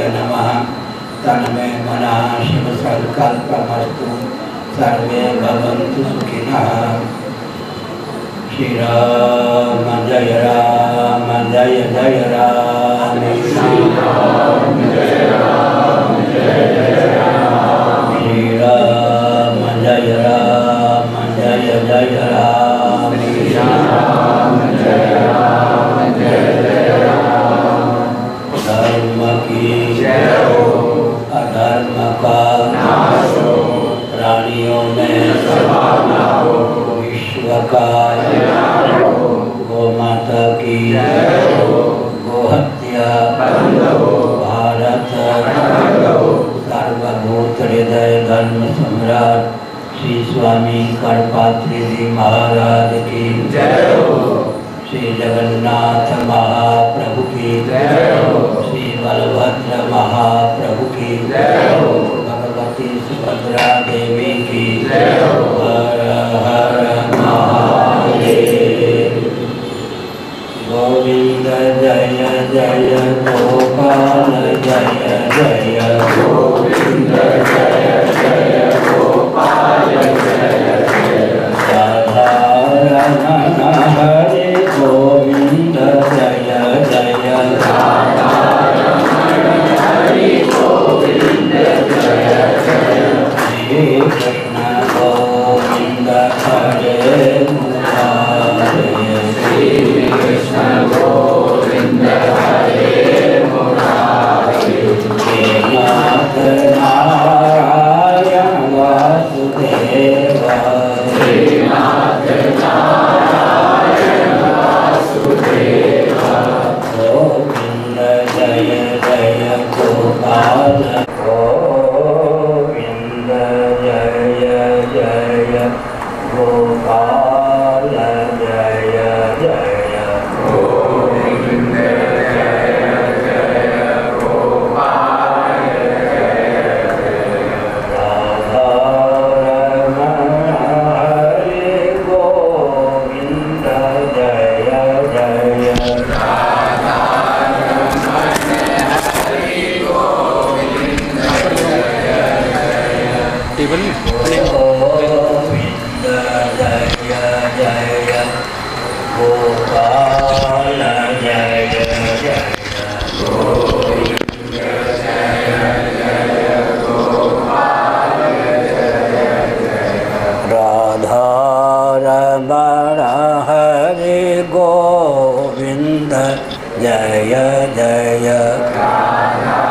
नमः। तन्मे मनः शिव संकल्पमस्तु, सर्वे भवन्तु सुखिनः। श्री राम जय राम जय जय राम, श्री राम जय राम जय जय राम, श्री राम जय राम जय जय राम, श्री राम जय राम जय जय राम। धर्म की जय हो, अधर्म का नाश हो, प्राणियों में सभा न हो, विश्व का कल्याण हो, गो माता की जय हो, गो हत्या बंद हो, भारत अखंड हो। सर्वभूत हृदय धर्म सम्राट श्री स्वामी करपात्री जी महाराज की जय हो, श्री जगन्नाथ महाप्रभु की जय हो, श्री बलभद्र महाप्रभु की जय हो, भगवती सुभद्रा देवी की जय हो। हर हर महादेव। गोविंद जय जय गोपाल जय जय, गोविंद जय जय गोपाल जय जय, राधा रमण हरे गोविंद जय जय, राधा रमण हरे गोविंद जय जय, श्री कृष्ण गोविंद हरे मुरारे, श्री कृष्ण गोविंद हरे मुरारे, हे नाथ नारायण वासुदेव, हे नाथ नारायण वासुदेव, गोविंद जय जय गोपाल, गोविंद जय जय गोपाल जय जय, गोविंद जय जय गोपाल जय जय, राधा रमण हरे गोविंद जय जय, राधा रमण हरे गोविंद जय जय, टेबल गोविंद जय जय गोपाल जय जय, गोविंद जय जय गोपाल जय जय, राधा रमण हरे गोविंद जय जय, राधा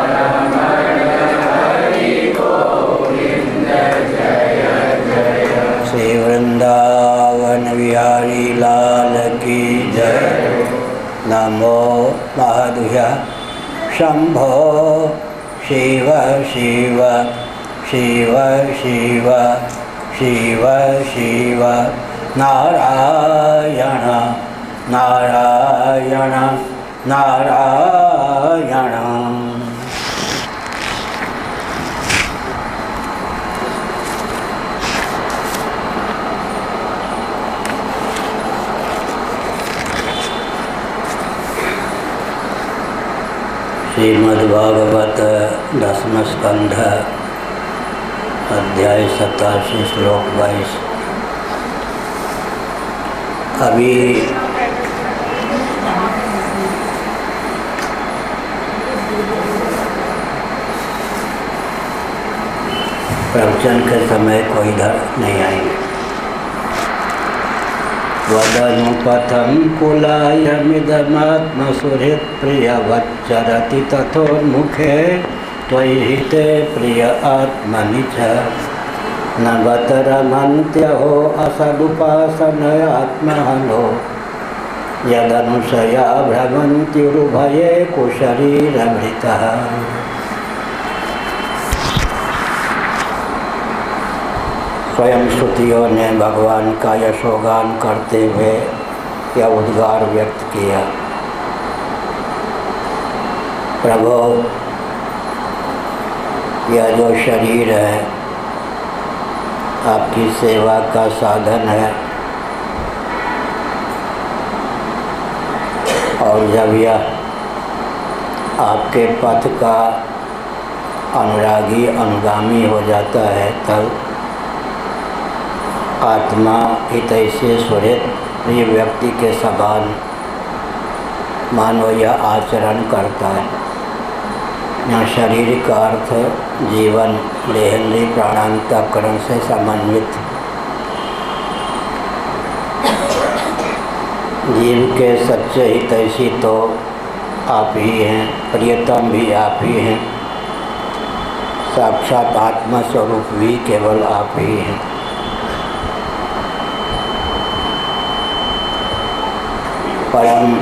रमण हरे गोविंद जय जय, श्री वृंदावन बिहारी लाल की जय। नमो महादुह्य शंभो शिव शिव शिव शिव शिव शिव, नारायण नारायण नारायण। श्रीमद्भागवत दसम स्कंध अध्याय 87 श्लोक 22। अभी प्रवचन के समय कोई इधर नहीं आएंगे। वदनुपथं कुलायमिदमात्मसुहृत् प्रियवच्चरति तथोन्मुखे त्वयि हिते प्रिय आत्मनि च, न बतरमन्त्यहो असदुपासनयात्महनो, यदनुशया भ्रमन्त्युरुभये कुशरीरभृतः। स्वयं श्रुतियों ने भगवान का यशोगान करते हुए यह उद्गार व्यक्त किया, प्रभु यह जो शरीर है आपकी सेवा का साधन है, और जब यह आपके पथ का अनुरागी अनुगामी हो जाता है, तब आत्मा हितैषी सुहृद प्रिय व्यक्ति के समान मानो यह आचरण करता है। यहाँ शरीर का अर्थ जीवन देहेंद्रिय प्राणांतकरण से समन्वित। जीव के सच्चे हितैषी तो आप ही हैं, प्रियतम भी आप ही हैं, साक्षात आत्मा स्वरूप भी केवल आप ही हैं। परम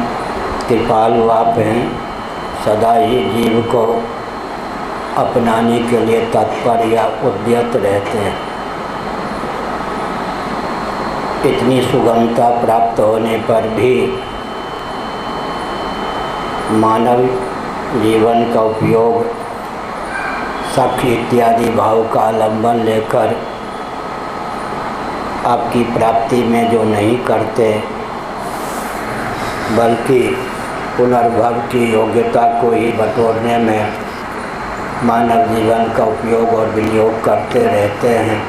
कृपालु आप हैं, सदा ही जीव को अपनाने के लिए तत्पर या उद्यत रहते हैं। इतनी सुगमता प्राप्त होने पर भी मानव जीवन का उपयोग सख्य इत्यादि भाव का आलंबन लेकर आपकी प्राप्ति में जो नहीं करते, बल्कि पुनर्भव की योग्यता को ही बटोरने में मानव जीवन का उपयोग और विनियोग करते रहते हैं,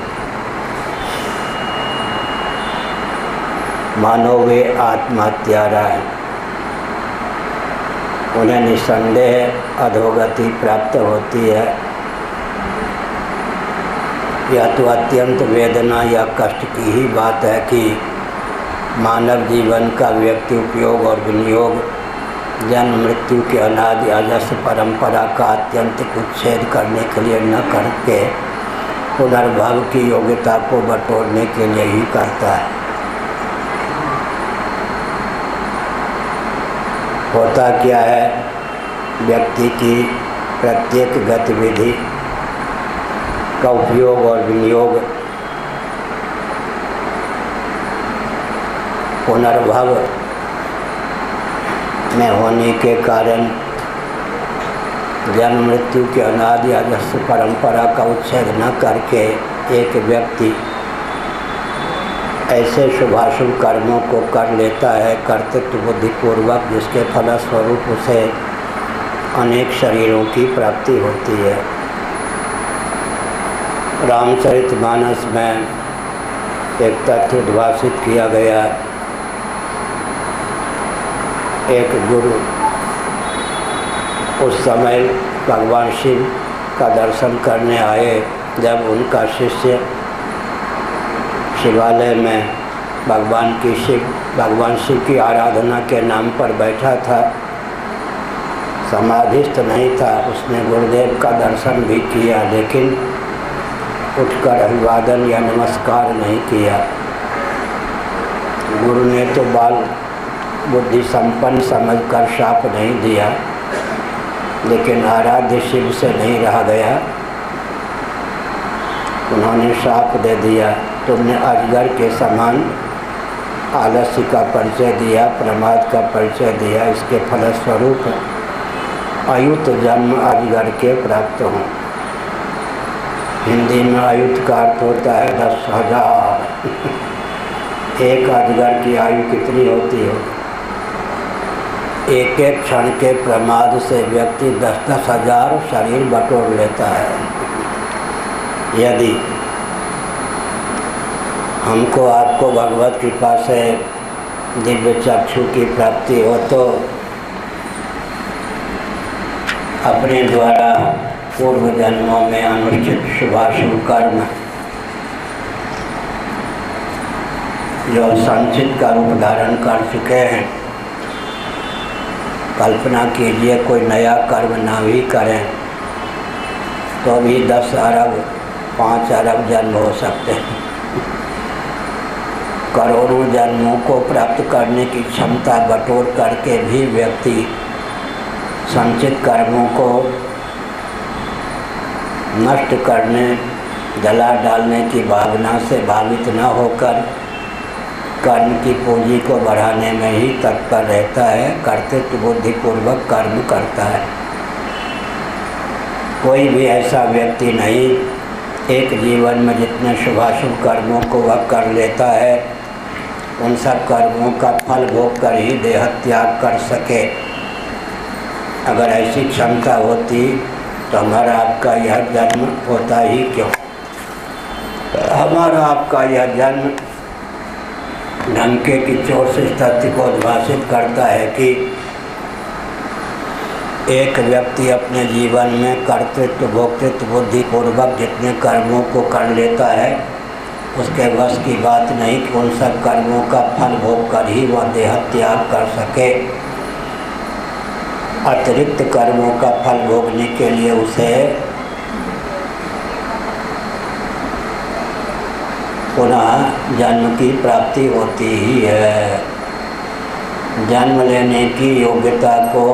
मानो वे आत्महत्यारा हैं। उन्हें निसंदेह अधोगति प्राप्त होती है। यह तो अत्यंत वेदना या कष्ट की ही बात है कि मानव जीवन का व्यक्ति उपयोग और विनियोग जन्म मृत्यु के अनादि अजस्र परंपरा का अत्यंतिक उच्छेद करने के लिए न करके पुनर्भव की योग्यता को बटोरने के लिए ही करता है। होता क्या है, व्यक्ति की प्रत्येक गतिविधि का उपयोग और विनियोग पुनर्भव में होने के कारण जन्म मृत्यु के अनादि अजस्र परंपरा का उच्छेद न करके एक व्यक्ति ऐसे शुभाशुभ कर्मों को कर लेता है कर्तृत्व बुद्धिपूर्वक, जिसके फलस्वरूप उसे अनेक शरीरों की प्राप्ति होती है। रामचरितमानस में एक तथ्य उद्भाषित किया गया। एक गुरु उस समय भगवान शिव का दर्शन करने आए, जब उनका शिष्य शिवालय में भगवान शिव की आराधना के नाम पर बैठा था, समाधिस्थ नहीं था। उसने गुरुदेव का दर्शन भी किया, लेकिन उठकर अभिवादन या नमस्कार नहीं किया। गुरु ने तो बाल बुद्धि संपन्न समझकर शाप नहीं दिया, लेकिन आराध्य शिव से नहीं रहा गया। उन्होंने शाप दे दिया, तुमने अजगर के समान आलस्य का परिचय दिया, प्रमाद का परिचय दिया, इसके फलस्वरूप अयुत जन्म अजगर के प्राप्त हों। हिंदी में अयुत का अर्थ होता है 10,000। एक अजगर की आयु कितनी होती हो? एक एक क्षण के प्रमाद से व्यक्ति 10-10 हजार शरीर बटोर लेता है। यदि हमको आपको भगवत कृपा से दिव्य चक्षु की प्राप्ति हो तो अपने द्वारा पूर्व जन्मों में अनुष्ठित शुभाशुभ कर्म जो संचित का रूप धारण कर चुके हैं, कल्पना कीजिए कोई नया कर्म ना भी करें तो भी 10 अरब 5 अरब जन्म हो सकते हैं। करोड़ों जन्मों को प्राप्त करने की क्षमता बटोर करके भी व्यक्ति संचित कर्मों को नष्ट करने, जला डालने की भावना से भावित न होकर कर्म की पूंजी को बढ़ाने में ही तत्पर रहता है, कर्तृत्व बुद्धिपूर्वक कर्म करता है। कोई भी ऐसा व्यक्ति नहीं एक जीवन में जितने शुभाशुभ कर्मों को वह कर लेता है, उन सब कर्मों का फल भोग कर ही देह त्याग कर सके। अगर ऐसी क्षमता होती तो हमारा आपका यह जन्म होता ही क्यों। हमारा आपका यह जन्म ढंके की चोट से तथ्य को उद्भाषित करता है कि एक व्यक्ति अपने जीवन में कर्तृत्व भोक्तृत्व बुद्धिपूर्वक जितने कर्मों को कर लेता है उसके वश की बात नहीं कि उन सब कर्मों का फल भोग कर ही वह देह त्याग कर सके। अतिरिक्त कर्मों का फल भोगने के लिए उसे पुनः जन्म की प्राप्ति होती ही है। जन्म लेने की योग्यता को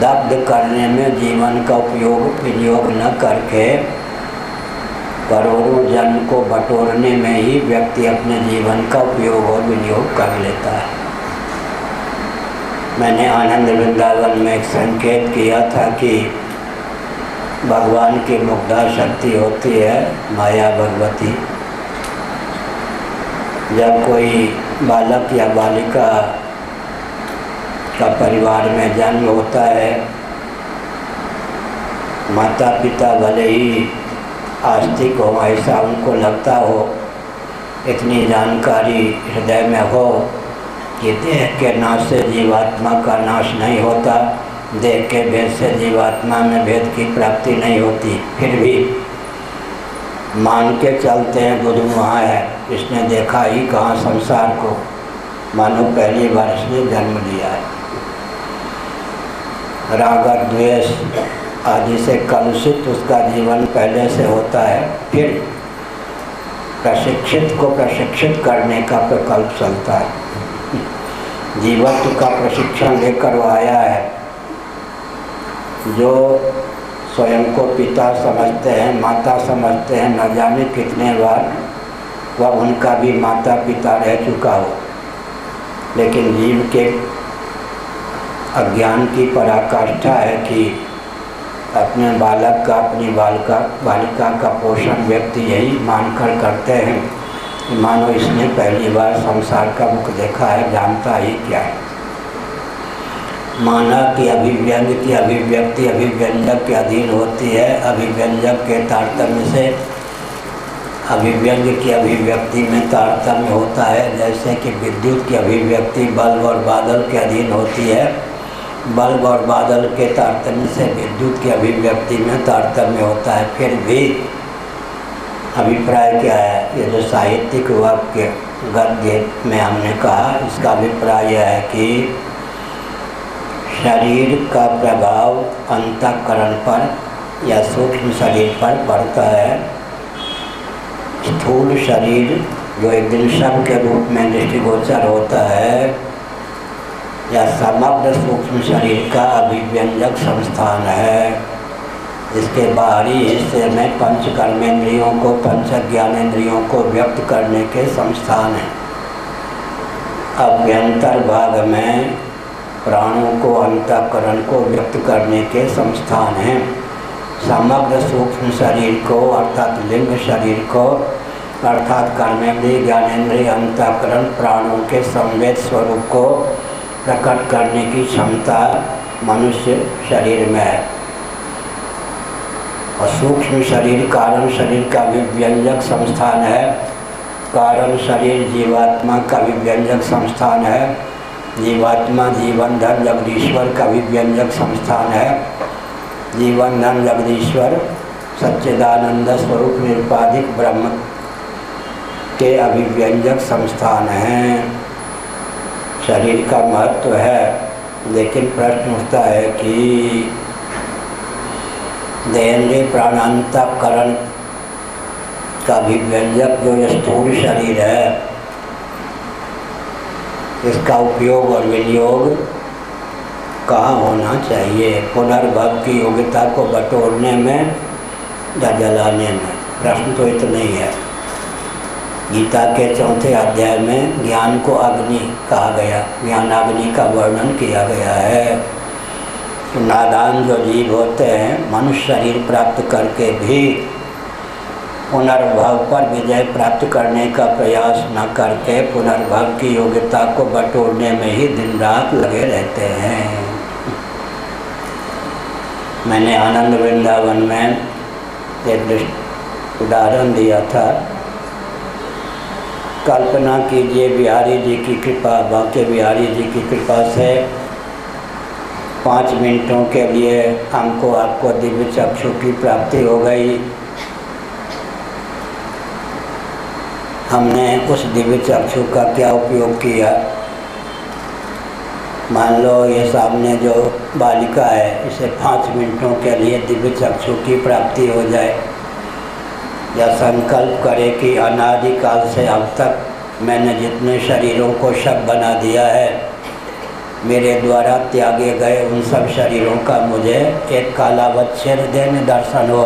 दग्ध करने में जीवन का विनियोग न करके करोड़ों जन्म को बटोरने में ही व्यक्ति अपने जीवन का उपयोग और विनियोग कर लेता है। मैंने आनंद वृंदावन में एक संकेत किया था कि भगवान की मुग्धा शक्ति होती है माया भगवती। जब कोई बालक या बालिका का परिवार में जन्म होता है, माता पिता भले ही आस्तिक हो, ऐसा उनको लगता हो, इतनी जानकारी हृदय में हो कि देह के नाश से जीवात्मा का नाश नहीं होता, देह के भेद से जीवात्मा में भेद की प्राप्ति नहीं होती, फिर भी मान के चलते हैं गुरु वहाँ है, इसने देखा ही कहाँ संसार को, मानो पहली बार इसने जन्म लिया है। राग द्वेष आदि से कलुषित उसका जीवन पहले से होता है, फिर प्रशिक्षित को प्रशिक्षित करने का प्रकल्प चलता है। जीवत्व का प्रशिक्षण लेकर वो आया है। जो स्वयं को पिता समझते हैं, माता समझते हैं, न जाने कितने बार वह उनका भी माता पिता रह चुका हो, लेकिन जीव के अज्ञान की पराकाष्ठा है कि अपने बालक का अपनी बालिका का पोषण व्यक्ति यही मानकर करते हैं कि मानो इसने पहली बार संसार का मुख देखा है, जानता ही क्या है। माना कि अभिव्यंग की अभिव्यक्ति अभिव्यंजक के अधीन होती है। अभिव्यंजक के तारतम्य से अभिव्यंग की अभिव्यक्ति में तारतम्य होता है। जैसे कि विद्युत की अभिव्यक्ति बल्ब और बादल के अधीन होती है, बल्ब और बादल के तारतम्य से विद्युत की अभिव्यक्ति में तारतम्य होता है। फिर भी अभिप्राय क्या है, ये जो साहित्यिक वाक्य गद्य में हमने कहा, इसका अभिप्राय यह है कि शरीर का प्रभाव अंतःकरण पर या सूक्ष्म शरीर पर पड़ता है। स्थूल शरीर जो एक दिन शब्द के रूप में दृष्टिगोचर होता है, या समग्र सूक्ष्म शरीर का अभिव्यंजक संस्थान है। इसके बाहरी हिस्से में पंच कर्मेंद्रियों को, पंच ज्ञानेंद्रियों को व्यक्त करने के संस्थान हैं। अभ्यंतर भाग में प्राणों को, अंतःकरण को व्यक्त करने के संस्थान हैं। समग्र सूक्ष्म शरीर को अर्थात लिंग शरीर को अर्थात कर्मेंद्रिय, ज्ञानेंद्रिय, अंतःकरण, प्राणों के संवेद स्वरूप को प्रकट करने की क्षमता मनुष्य शरीर में है। और सूक्ष्म शरीर कारण शरीर का विव्यंजक संस्थान है। कारण शरीर जीवात्मा का विव्यंजक संस्थान है। जीवात्मा जीवन धन जगदीश्वर का विव्यंजक संस्थान है। जीवन धन जगदीश्वर सच्चिदानंद स्वरूप निरुपाधिक ब्रह्म के अभिव्यंजक संस्थान हैं। शरीर का महत्व है, लेकिन प्रश्न उठता है कि देहेंद्रिय प्राणांतःकरण का अभिव्यंजक जो ये स्थूल शरीर है, इसका उपयोग और विनियोग कहाँ होना चाहिए? पुनर्भव की योग्यता को बटोरने में या जलाने में? प्रश्न तो इतना ही है। गीता के 4थे अध्याय में ज्ञान को अग्नि कहा गया, ज्ञानाग्नि का वर्णन किया गया है। तो नादान जो जीव होते हैं, मनुष्य शरीर प्राप्त करके भी पुनर्भव पर विजय प्राप्त करने का प्रयास न करके पुनर्भव की योग्यता को बटोरने में ही दिन रात लगे रहते हैं। मैंने आनंद वृंदावन में एक उदाहरण दिया था। कल्पना कीजिए बिहारी जी की कृपा, बांके बिहारी जी की कृपा से 5 मिनटों के लिए हमको आपको दिव्य चक्षु की प्राप्ति हो गई। हमने उस दिव्य चक्षु का क्या उपयोग किया? मान लो ये सामने जो बालिका है, इसे 5 मिनटों के लिए दिव्य चक्षु की प्राप्ति हो जाए, या संकल्प करे कि अनादिकाल से अब तक मैंने जितने शरीरों को शब बना दिया है, मेरे द्वारा त्यागे गए उन सब शरीरों का मुझे एक कालावच्छेद देने दर्शन हो,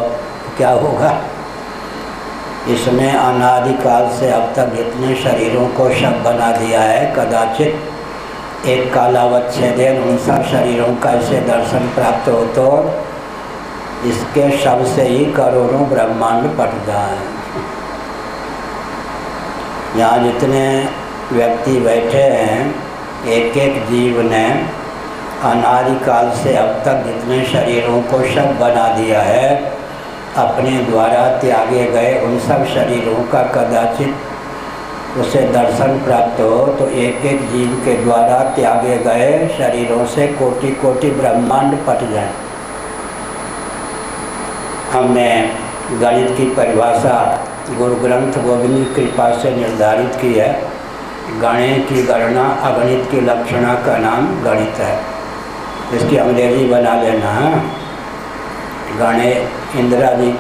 क्या होगा? इसमें अनादिकाल से अब तक जितने शरीरों को शब बना दिया है, कदाचित एक कालावच्छेदेन उन सब शरीरों का इसे दर्शन प्राप्त हो तो इसके शब से ही करोड़ों ब्रह्मांड पट जाए। यहाँ जितने व्यक्ति बैठे हैं, एक एक जीव ने अनादिकाल से अब तक जितने शरीरों को शब बना दिया है, अपने द्वारा त्यागे गए उन सब शरीरों का कदाचित उसे दर्शन प्राप्त हो तो एक एक जीव के द्वारा त्यागे गए शरीरों से कोटि कोटि ब्रह्मांड पट जाए। हमने गणित की परिभाषा गुरु ग्रंथ गोविंद की कृपा से निर्धारित की है। गणे की गणना अगणित की लक्षणा का नाम गणित है। इसकी अंग्रेजी बना लेना है। गणे इंदिरा जी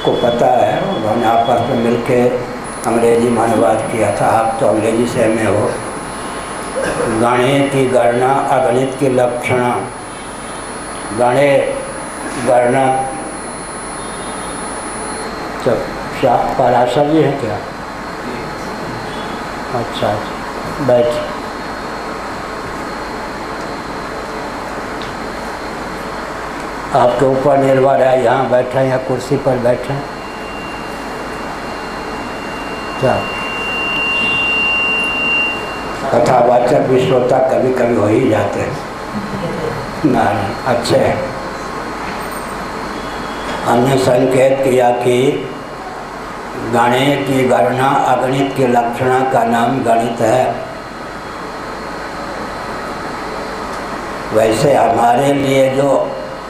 को पता है, उन्होंने आपस में मिलकर अंग्रेजी में अनुवाद किया था। आप तो अंग्रेजी से में हो। गणे की गणना अगणित की लक्षणा। गणे गणना पराशर जी है क्या? अच्छा, बैठ। आपके ऊपर निर्भर है, यहाँ बैठे या कुर्सी पर बैठे। क्या कथावाचक भी श्रोता कभी कभी हो ही जाते हैं ना, अच्छे हैं। हमने संकेत किया कि गणे की गणना अगणित की लक्षणा का नाम गणित है। वैसे हमारे लिए जो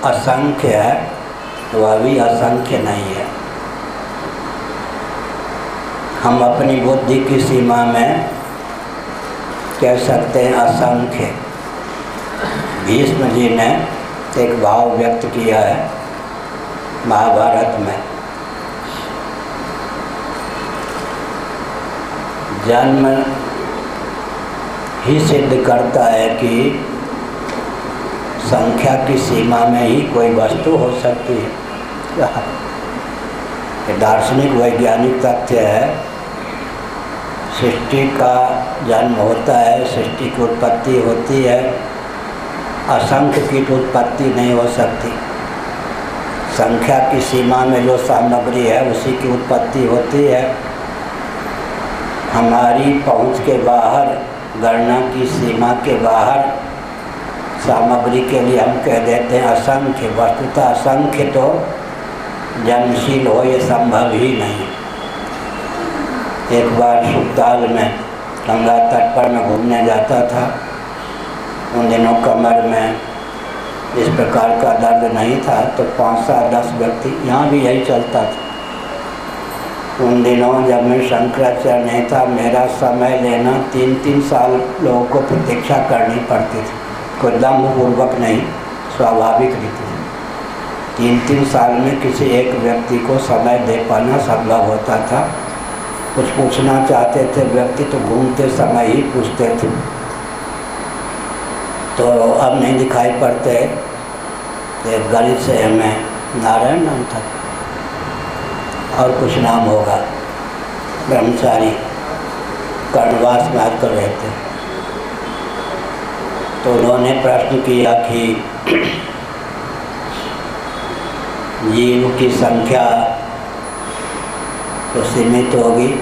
असंख्य है वह भी असंख्य नहीं है। हम अपनी बुद्धि की सीमा में कह सकते हैं असंख्य। भीष्म जी ने एक भाव व्यक्त किया है महाभारत में। जन्म ही सिद्ध करता है कि संख्या की सीमा में ही कोई वस्तु हो सकती है। ये दार्शनिक वैज्ञानिक तथ्य है। सृष्टि का जन्म होता है, सृष्टि की उत्पत्ति होती है, असंख्य की तो उत्पत्ति नहीं हो सकती। संख्या की सीमा में जो सामग्री है उसी की उत्पत्ति होती है। हमारी पहुंच के बाहर, गणना की सीमा के बाहर सामग्री के लिए हम कह देते हैं असंख्य। वस्तुतः असंख्य तो जन्मशील हो ये संभव ही नहीं। एक बार सुखताल में गंगा तट पर मैं घूमने जाता था। उन दिनों कमर में इस प्रकार का दर्द नहीं था, तो 5-10 व्यक्ति, यहाँ भी यही चलता था। उन दिनों जब मैं शंकराचार्य नहीं था, मेरा समय लेना 3-3 साल लोगों को प्रतीक्षा करनी पड़ती थी। कोई दम्भपूर्वक नहीं, स्वाभाविक रीति से 3-3 साल में किसी एक व्यक्ति को समय दे पाना संभव होता था। कुछ पूछना चाहते थे व्यक्ति तो घूमते समय ही पूछते थे। तो अब नहीं दिखाई पड़ते। एक गली से हमें नारायण नाम था और कुछ नाम होगा, ब्रह्मचारी कर्णवास में आजकल रहते हैं। तो उन्होंने प्रश्न किया कि जीव की संख्या तो सीमित होगी,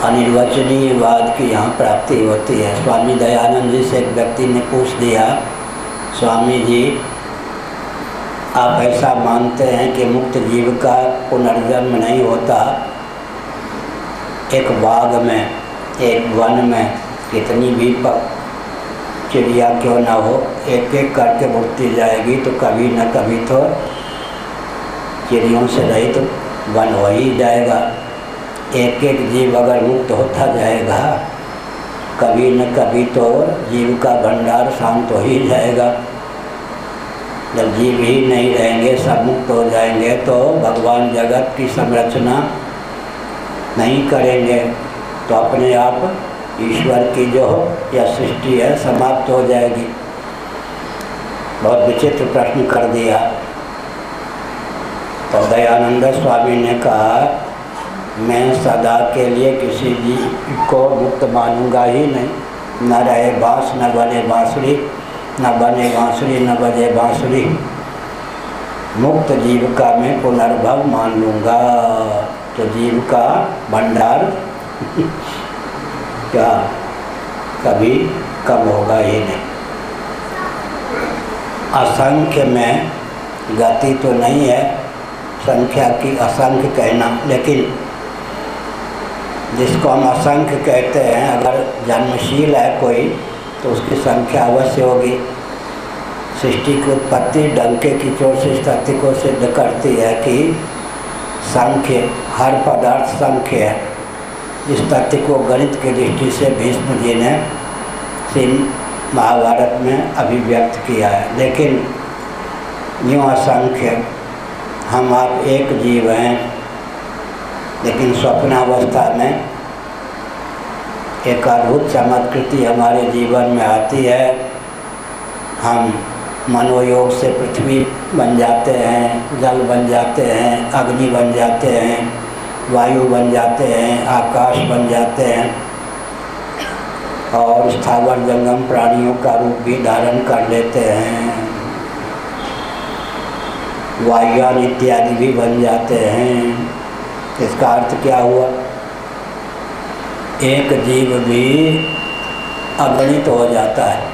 अनिर्वचनीयवाद की यहाँ प्राप्ति होती है। स्वामी दयानंद जी से एक व्यक्ति ने पूछ दिया, स्वामी जी, आप ऐसा मानते हैं कि मुक्त जीव का पुनर्जन्म नहीं होता? एक बाग में, एक वन में कितनी भी चिड़िया क्यों ना हो, एक एक करके उड़ती जाएगी तो कभी न कभी तो चिड़ियों से रहित तो वन हो ही जाएगा। एक एक जीव अगर मुक्त होता जाएगा, कभी न कभी तो जीव का भंडार शांत हो ही जाएगा। जब जीव ही नहीं रहेंगे, सब मुक्त हो जाएंगे, तो भगवान जगत की संरचना नहीं करेंगे, तो अपने आप ईश्वर की जो यह सृष्टि है समाप्त हो जाएगी। बहुत विचित्र प्रश्न कर दिया। तो दयानंद स्वामी ने कहा, मैं सदा के लिए किसी जीव को मुक्त मानूंगा ही नहीं। न रहे बाँस न बने बाँसुरी, न बने बाँसुरी न बजे बाँसुरी। मुक्त जीव का मैं पुनर्भव मान लूँगा। तो जीव का भंडार क्या कभी कम होगा ही नहीं। असंख्य में गति तो नहीं है, संख्या की असंख्य कहना, लेकिन जिसको हम असंख्य कहते हैं, अगर जन्मशील है कोई तो उसकी संख्या अवश्य होगी। सृष्टि की उत्पत्ति डंके की चोट से इस तथ्य को सिद्ध करती है कि संख्य, हर पदार्थ संख्य है। इस तथ्य को गणित की दृष्टि से भीष्म जी ने महाभारत में अभिव्यक्त किया है। लेकिन यूँ असंख्य, हम आप एक जीव हैं, लेकिन स्वप्नावस्था में एक अद्भुत चमत्कृति हमारे जीवन में आती है। हम मनोयोग से पृथ्वी बन जाते हैं, जल बन जाते हैं, अग्नि बन जाते हैं, वायु बन जाते हैं, आकाश बन जाते हैं, और स्थावर जंगम प्राणियों का रूप भी धारण कर लेते हैं। वायुयान इत्यादि भी बन जाते हैं। इसका अर्थ क्या हुआ? एक जीव भी अगणित हो जाता है।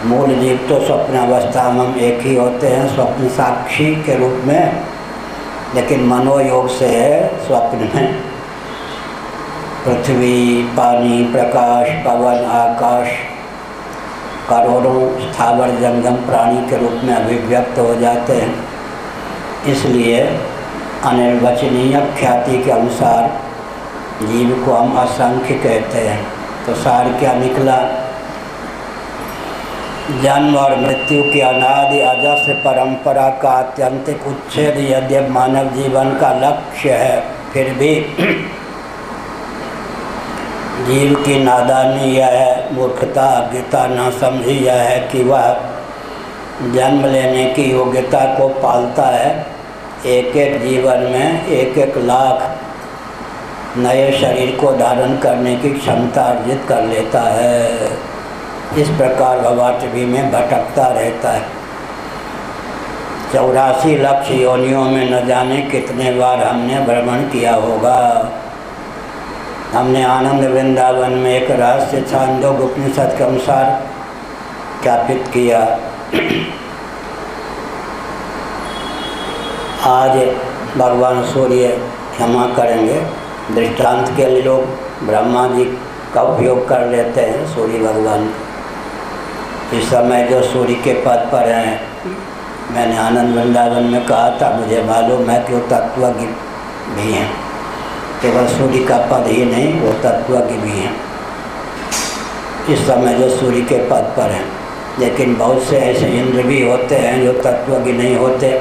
मूल जीव तो स्वप्नावस्था में हम एक ही होते हैं, स्वप्न साक्षी के रूप में, लेकिन मनोयोग से स्वप्न में पृथ्वी, पानी, प्रकाश, पवन, आकाश, करोड़ों स्थावर जंगम प्राणी के रूप में अभिव्यक्त हो जाते हैं। इसलिए अनिर्वचनीय ख्याति के अनुसार जीव को हम असंख्य कहते हैं। तो सार क्या निकला? जन्म और मृत्यु की अनादि अजस्र परंपरा का आत्यंतिक उच्छेद यदि मानव जीवन का लक्ष्य है, फिर भी जीव की नादानी यह है, मूर्खता, अज्ञता, नासमझी यह है कि वह जन्म लेने की योग्यता को पालता है। एक एक जीवन में एक एक लाख नए शरीर को धारण करने की क्षमता अर्जित कर लेता है। इस प्रकार भवाटवी में भटकता रहता है। 84 लाख योनियों में न जाने कितने बार हमने भ्रमण किया होगा। हमने आनंद वृंदावन में एक रहस्य छांदोग्य उपनिषद के अनुसार ज्ञापित किया। आज भगवान सूर्य क्षमा करेंगे, दृष्टांत के लिए लोग ब्रह्मा जी का उपयोग कर लेते हैं सूर्य भगवान। इस समय जो सूर्य के पद पर हैं, मैंने आनंद वृंदावन में कहा था, मुझे मालूम है कि वो तत्वज्ञ भी हैं। केवल सूर्य का पद ही नहीं, वो तत्वज्ञ भी हैं इस समय जो सूर्य के पद पर हैं। लेकिन बहुत से ऐसे इंद्र भी होते हैं जो तत्वज्ञ नहीं होते।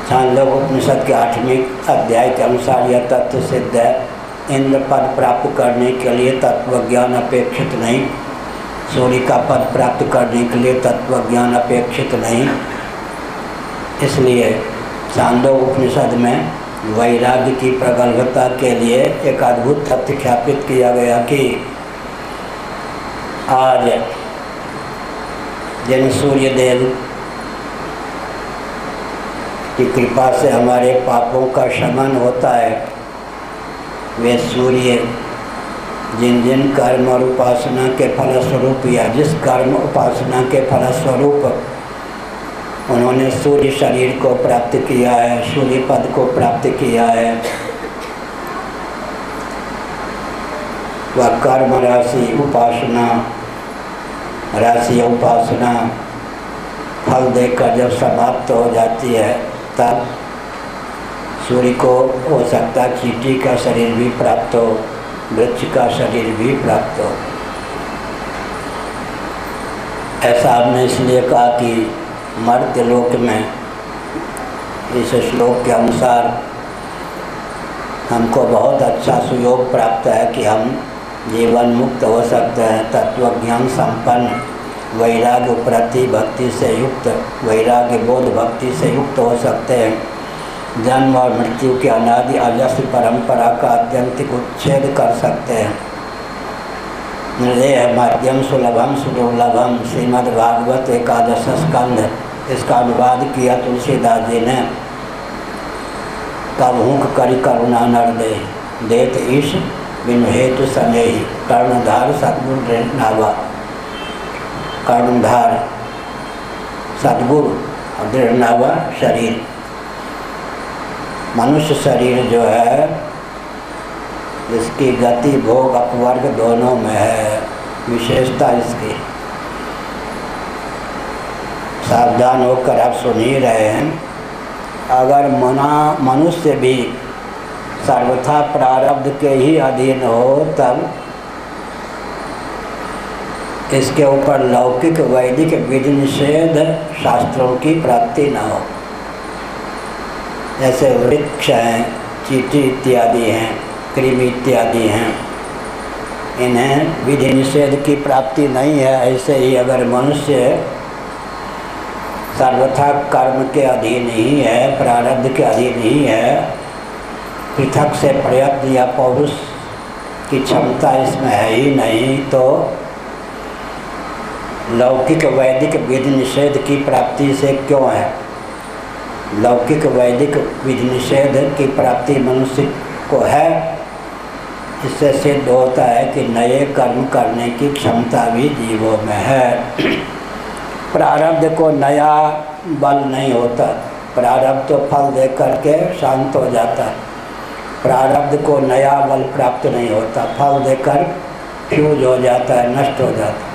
छांदोग्य उपनिषद के 8वें अध्याय के अनुसार यह तत्व सिद्ध है, इंद्र पद प्राप्त करने के लिए तत्वज्ञान अपेक्षित नहीं, सूर्य का पद प्राप्त करने के लिए तत्वज्ञान अपेक्षित नहीं। इसलिए छांदोग्य उपनिषद में वैराग्य की प्रगल्भता के लिए एक अद्भुत तथ्य ख्यापित किया गया कि आज जिन सूर्य देव की कृपा से हमारे पापों का शमन होता है, वे सूर्य जिन जिन कर्म और उपासना के फलस्वरूप या जिस कर्म उपासना के फलस्वरूप उन्होंने सूर्य शरीर को प्राप्त किया है, सूर्य पद को प्राप्त किया है, वह कर्म राशि उपासना फल देकर जब समाप्त हो जाती है, तब सूर्य को हो सकता चींटी का शरीर भी प्राप्त हो, वृक्ष का शरीर भी प्राप्त हो। ऐसा हमने इसलिए कहा कि मर्त्य लोक में इस श्लोक के अनुसार हमको बहुत अच्छा सुयोग प्राप्त है कि हम जीवन मुक्त हो सकते हैं, तत्वज्ञान संपन्न, वैराग्य प्रति भक्ति से युक्त, वैराग्य बोध भक्ति से युक्त हो सकते हैं। जन्म और मृत्यु के अनादि अजस्र परंपरा का आत्यंतिक उच्छेद कर सकते हैं। निर्देह मध्यम सुलभम सुदुर्लभम श्रीमद्भागवत एकादश स्कंध, इसका अनुवाद किया तुलसीदास जी ने। तब हुंक करी करुणा नर दे, देत ईश बिनु हेतु सनेही, कर्णधार सद्गुरु नावा। कर्णधार सद्गुरु और दृढ़नावा शरीर। मनुष्य शरीर जो है, इसकी गति भोग अपवर्ग दोनों में है, विशेषता इसकी। सावधान होकर आप सुन ही रहे हैं। अगर मनुष्य भी सर्वथा प्रारब्ध के ही अधीन हो, तब इसके ऊपर लौकिक वैदिक विधि निषेध शास्त्रों की प्राप्ति न हो। जैसे वृक्ष हैं, चींटी इत्यादि हैं, कृमि इत्यादि हैं, इन्हें विधि निषेध की प्राप्ति नहीं है। ऐसे ही अगर मनुष्य सर्वथा कर्म के अधीन ही है, प्रारब्ध के अधीन ही है, पृथक से प्रयत्न या पौरुष की क्षमता इसमें है ही नहीं, तो लौकिक वैदिक विधि निषेध की प्राप्ति से क्यों है? लौकिक वैदिक विधि निषेध की प्राप्ति मनुष्य को है। इससे सिद्ध होता है कि नए कर्म करने की क्षमता भी जीवों में है। प्रारब्ध को नया बल नहीं होता, प्रारब्ध तो फल दे करके शांत हो जाता है। प्रारब्ध को नया बल प्राप्त नहीं होता, फल देकर फ्यूज हो जाता है, नष्ट हो जाता है।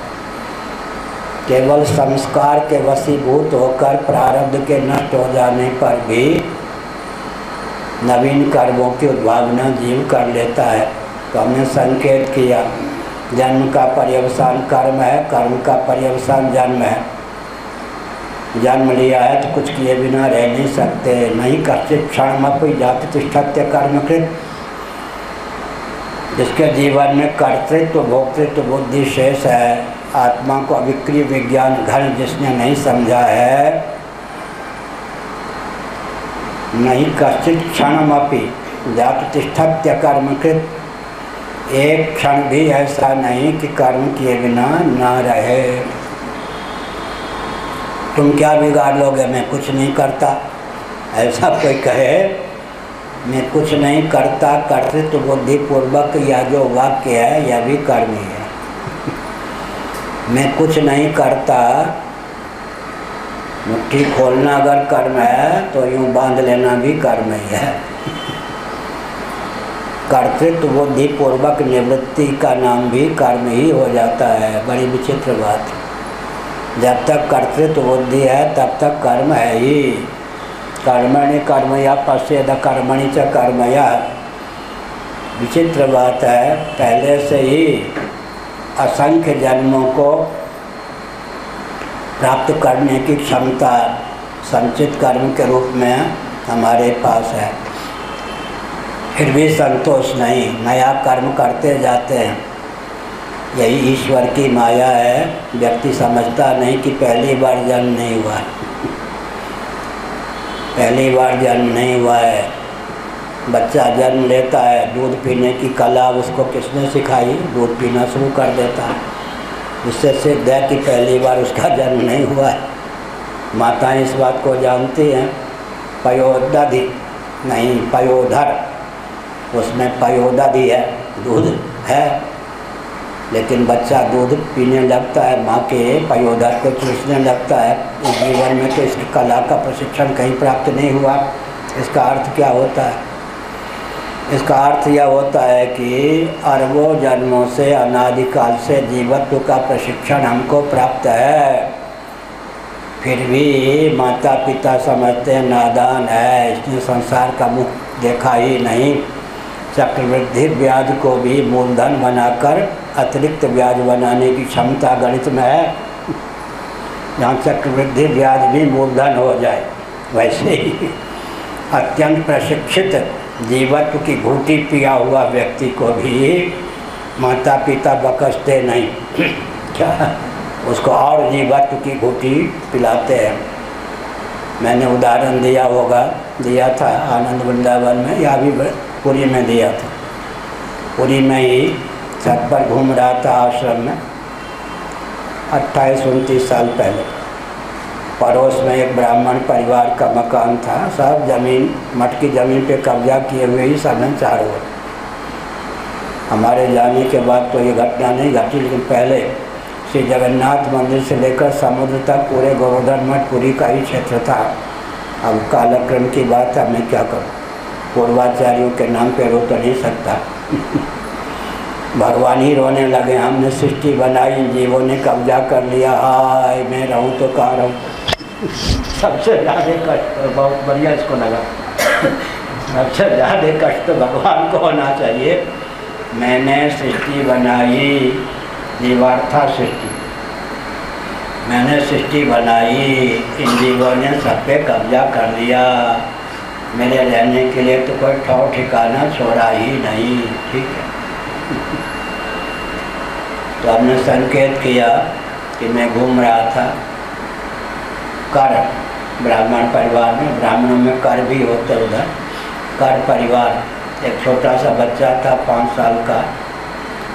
केवल संस्कार के वशीभूत होकर प्रारब्ध के नष्ट हो जाने पर भी नवीन कर्मों की उद्भावना जीव कर लेता है। तो हमने संकेत किया, जन्म का पर्यवसान कर्म है, कर्म का पर्यवसान जन्म है। जन्म लिया है तो कुछ किए बिना रह नहीं सकते। नहीं कश्चित क्षणमपि जाति तिष्ठत्य कर्मकृत। जिसके जीवन में कर्तृत्व भोक्तृत्व बुद्धि शेष है, आत्मा को अविक्रिय विज्ञान घन जिसने नहीं समझा है, नहीं कश्चित क्षणमपि जाति तिष्ठत्य कर्मकृत। एक क्षण भी ऐसा नहीं कि कर्म किए बिना ना रहे। तुम क्या बिगाड़ लोगे, मैं कुछ नहीं करता, ऐसा कोई कहे, मैं कुछ नहीं करता, कर्तृत्व बुद्धि पूर्वक या जो वाक्य है यह भी कर्म ही है। मैं कुछ नहीं करता, मुट्ठी खोलना अगर कर्म है तो यूँ बांध लेना भी कर्म ही है। कर्तृत्व बुद्धि पूर्वक निवृत्ति का नाम भी कर्म ही हो जाता है। बड़ी विचित्र बात। जब तक कर्तृत्व बुद्धि है तब तक कर्म है ही। कर्मणि कर्मया पश्येद कर्मणि च कर्मया। विचित्र बात है, पहले से ही असंख्य जन्मों को प्राप्त करने की क्षमता संचित कर्म के रूप में हमारे पास है। फिर भी संतोष नहीं, नया कर्म करते जाते हैं। यही ईश्वर की माया है। व्यक्ति समझता नहीं कि पहली बार जन्म नहीं हुआ, पहली बार जन्म नहीं हुआ है। बच्चा जन्म लेता है, दूध पीने की कला उसको किसने सिखाई? दूध पीना शुरू कर देता है। इससे सिद्ध है कि पहली बार उसका जन्म नहीं हुआ है। माताएं इस बात को जानती हैं। पयोदधि नहीं, पयोधर, उसमें पयोदधि है, दूध है, लेकिन बच्चा दूध पीने लगता है, माँ के पयोदर को चूसने लगता है। इस जीवन में तो इस कला का प्रशिक्षण कहीं प्राप्त नहीं हुआ। इसका अर्थ क्या होता है? इसका अर्थ यह होता है कि अरबों जन्मों से, अनादिकाल से जीवत्व का प्रशिक्षण हमको प्राप्त है, फिर भी माता पिता समझते हैं नादान है, इसने संसार का मुख देखा ही नहीं। चक्रवृद्धि ब्याज को भी मूलधन बनाकर अतिरिक्त ब्याज बनाने की क्षमता गणित में है। जहाँ चक्रवृद्धि ब्याज भी मूलधन हो जाए, वैसे ही अत्यंत प्रशिक्षित जीवत्व की घूंटी पिया हुआ व्यक्ति को भी माता पिता बकसते नहीं। क्या उसको और जीवत्व की घूंटी पिलाते हैं। मैंने उदाहरण दिया था आनंद वृंदावन में, या भी पुरी में दिया था। पुरी में ही छत पर घूम रहा था आश्रम में 28-29 साल पहले। पड़ोस में एक ब्राह्मण परिवार का मकान था। सब जमीन, मठ की ज़मीन पे कब्जा किए हुए ही सब हैं चारों ओर। हमारे जाने के बाद तो ये घटना नहीं घटी, लेकिन पहले श्री जगन्नाथ मंदिर से लेकर समुद्र तक पूरे गोवर्धन मठ पुरी का ही क्षेत्र था। अब कालक्रम की बात है, मैं क्या करूँ, पूर्वाचार्यों के नाम पे रो तो नहीं सकता। भगवान ही रोने लगे, हमने सृष्टि बनाई, जीवों ने कब्जा कर लिया, हाय मैं रहूँ तो कहाँ रहूँ। सबसे ज़्यादा कष्ट, बहुत बढ़िया इसको लगा, सबसे ज़्यादा कष्ट तो भगवान को होना चाहिए। मैंने सृष्टि बनाई, जीवार्था सृष्टि, मैंने सृष्टि बनाई, इन जीवों ने सब पे कब्जा कर लिया, मेरे रहने के लिए तो कोई ठौर ठिकाना छोड़ा ही नहीं। ठीक है, तो हमने संकेत किया कि मैं घूम रहा था कर ब्राह्मण परिवार में, ब्राह्मणों में कर भी होते उधर, कर परिवार। एक छोटा सा बच्चा था 5 साल का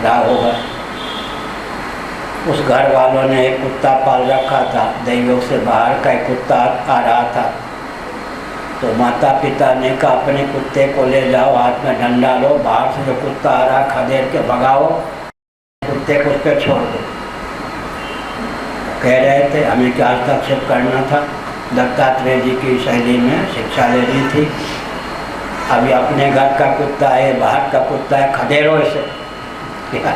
रहा होगा। उस घर वालों ने एक कुत्ता पाल रखा था, दैवयोग से बाहर का एक कुत्ता आ रहा था। तो माता पिता ने कहा अपने कुत्ते को ले जाओ, हाथ में डंडा लो, बाहर से जो कुत्ता आ रहा खदेड़ के भगाओ, कुत्ते को उस पर छोड़ दो। कह रहे थे हमें क्या हस्तक्षेप करना था, दत्तात्रेय जी की शैली में शिक्षा ले रही थी। अभी अपने घर का कुत्ता है, बाहर का कुत्ता है, खदेड़ो इसे। क्या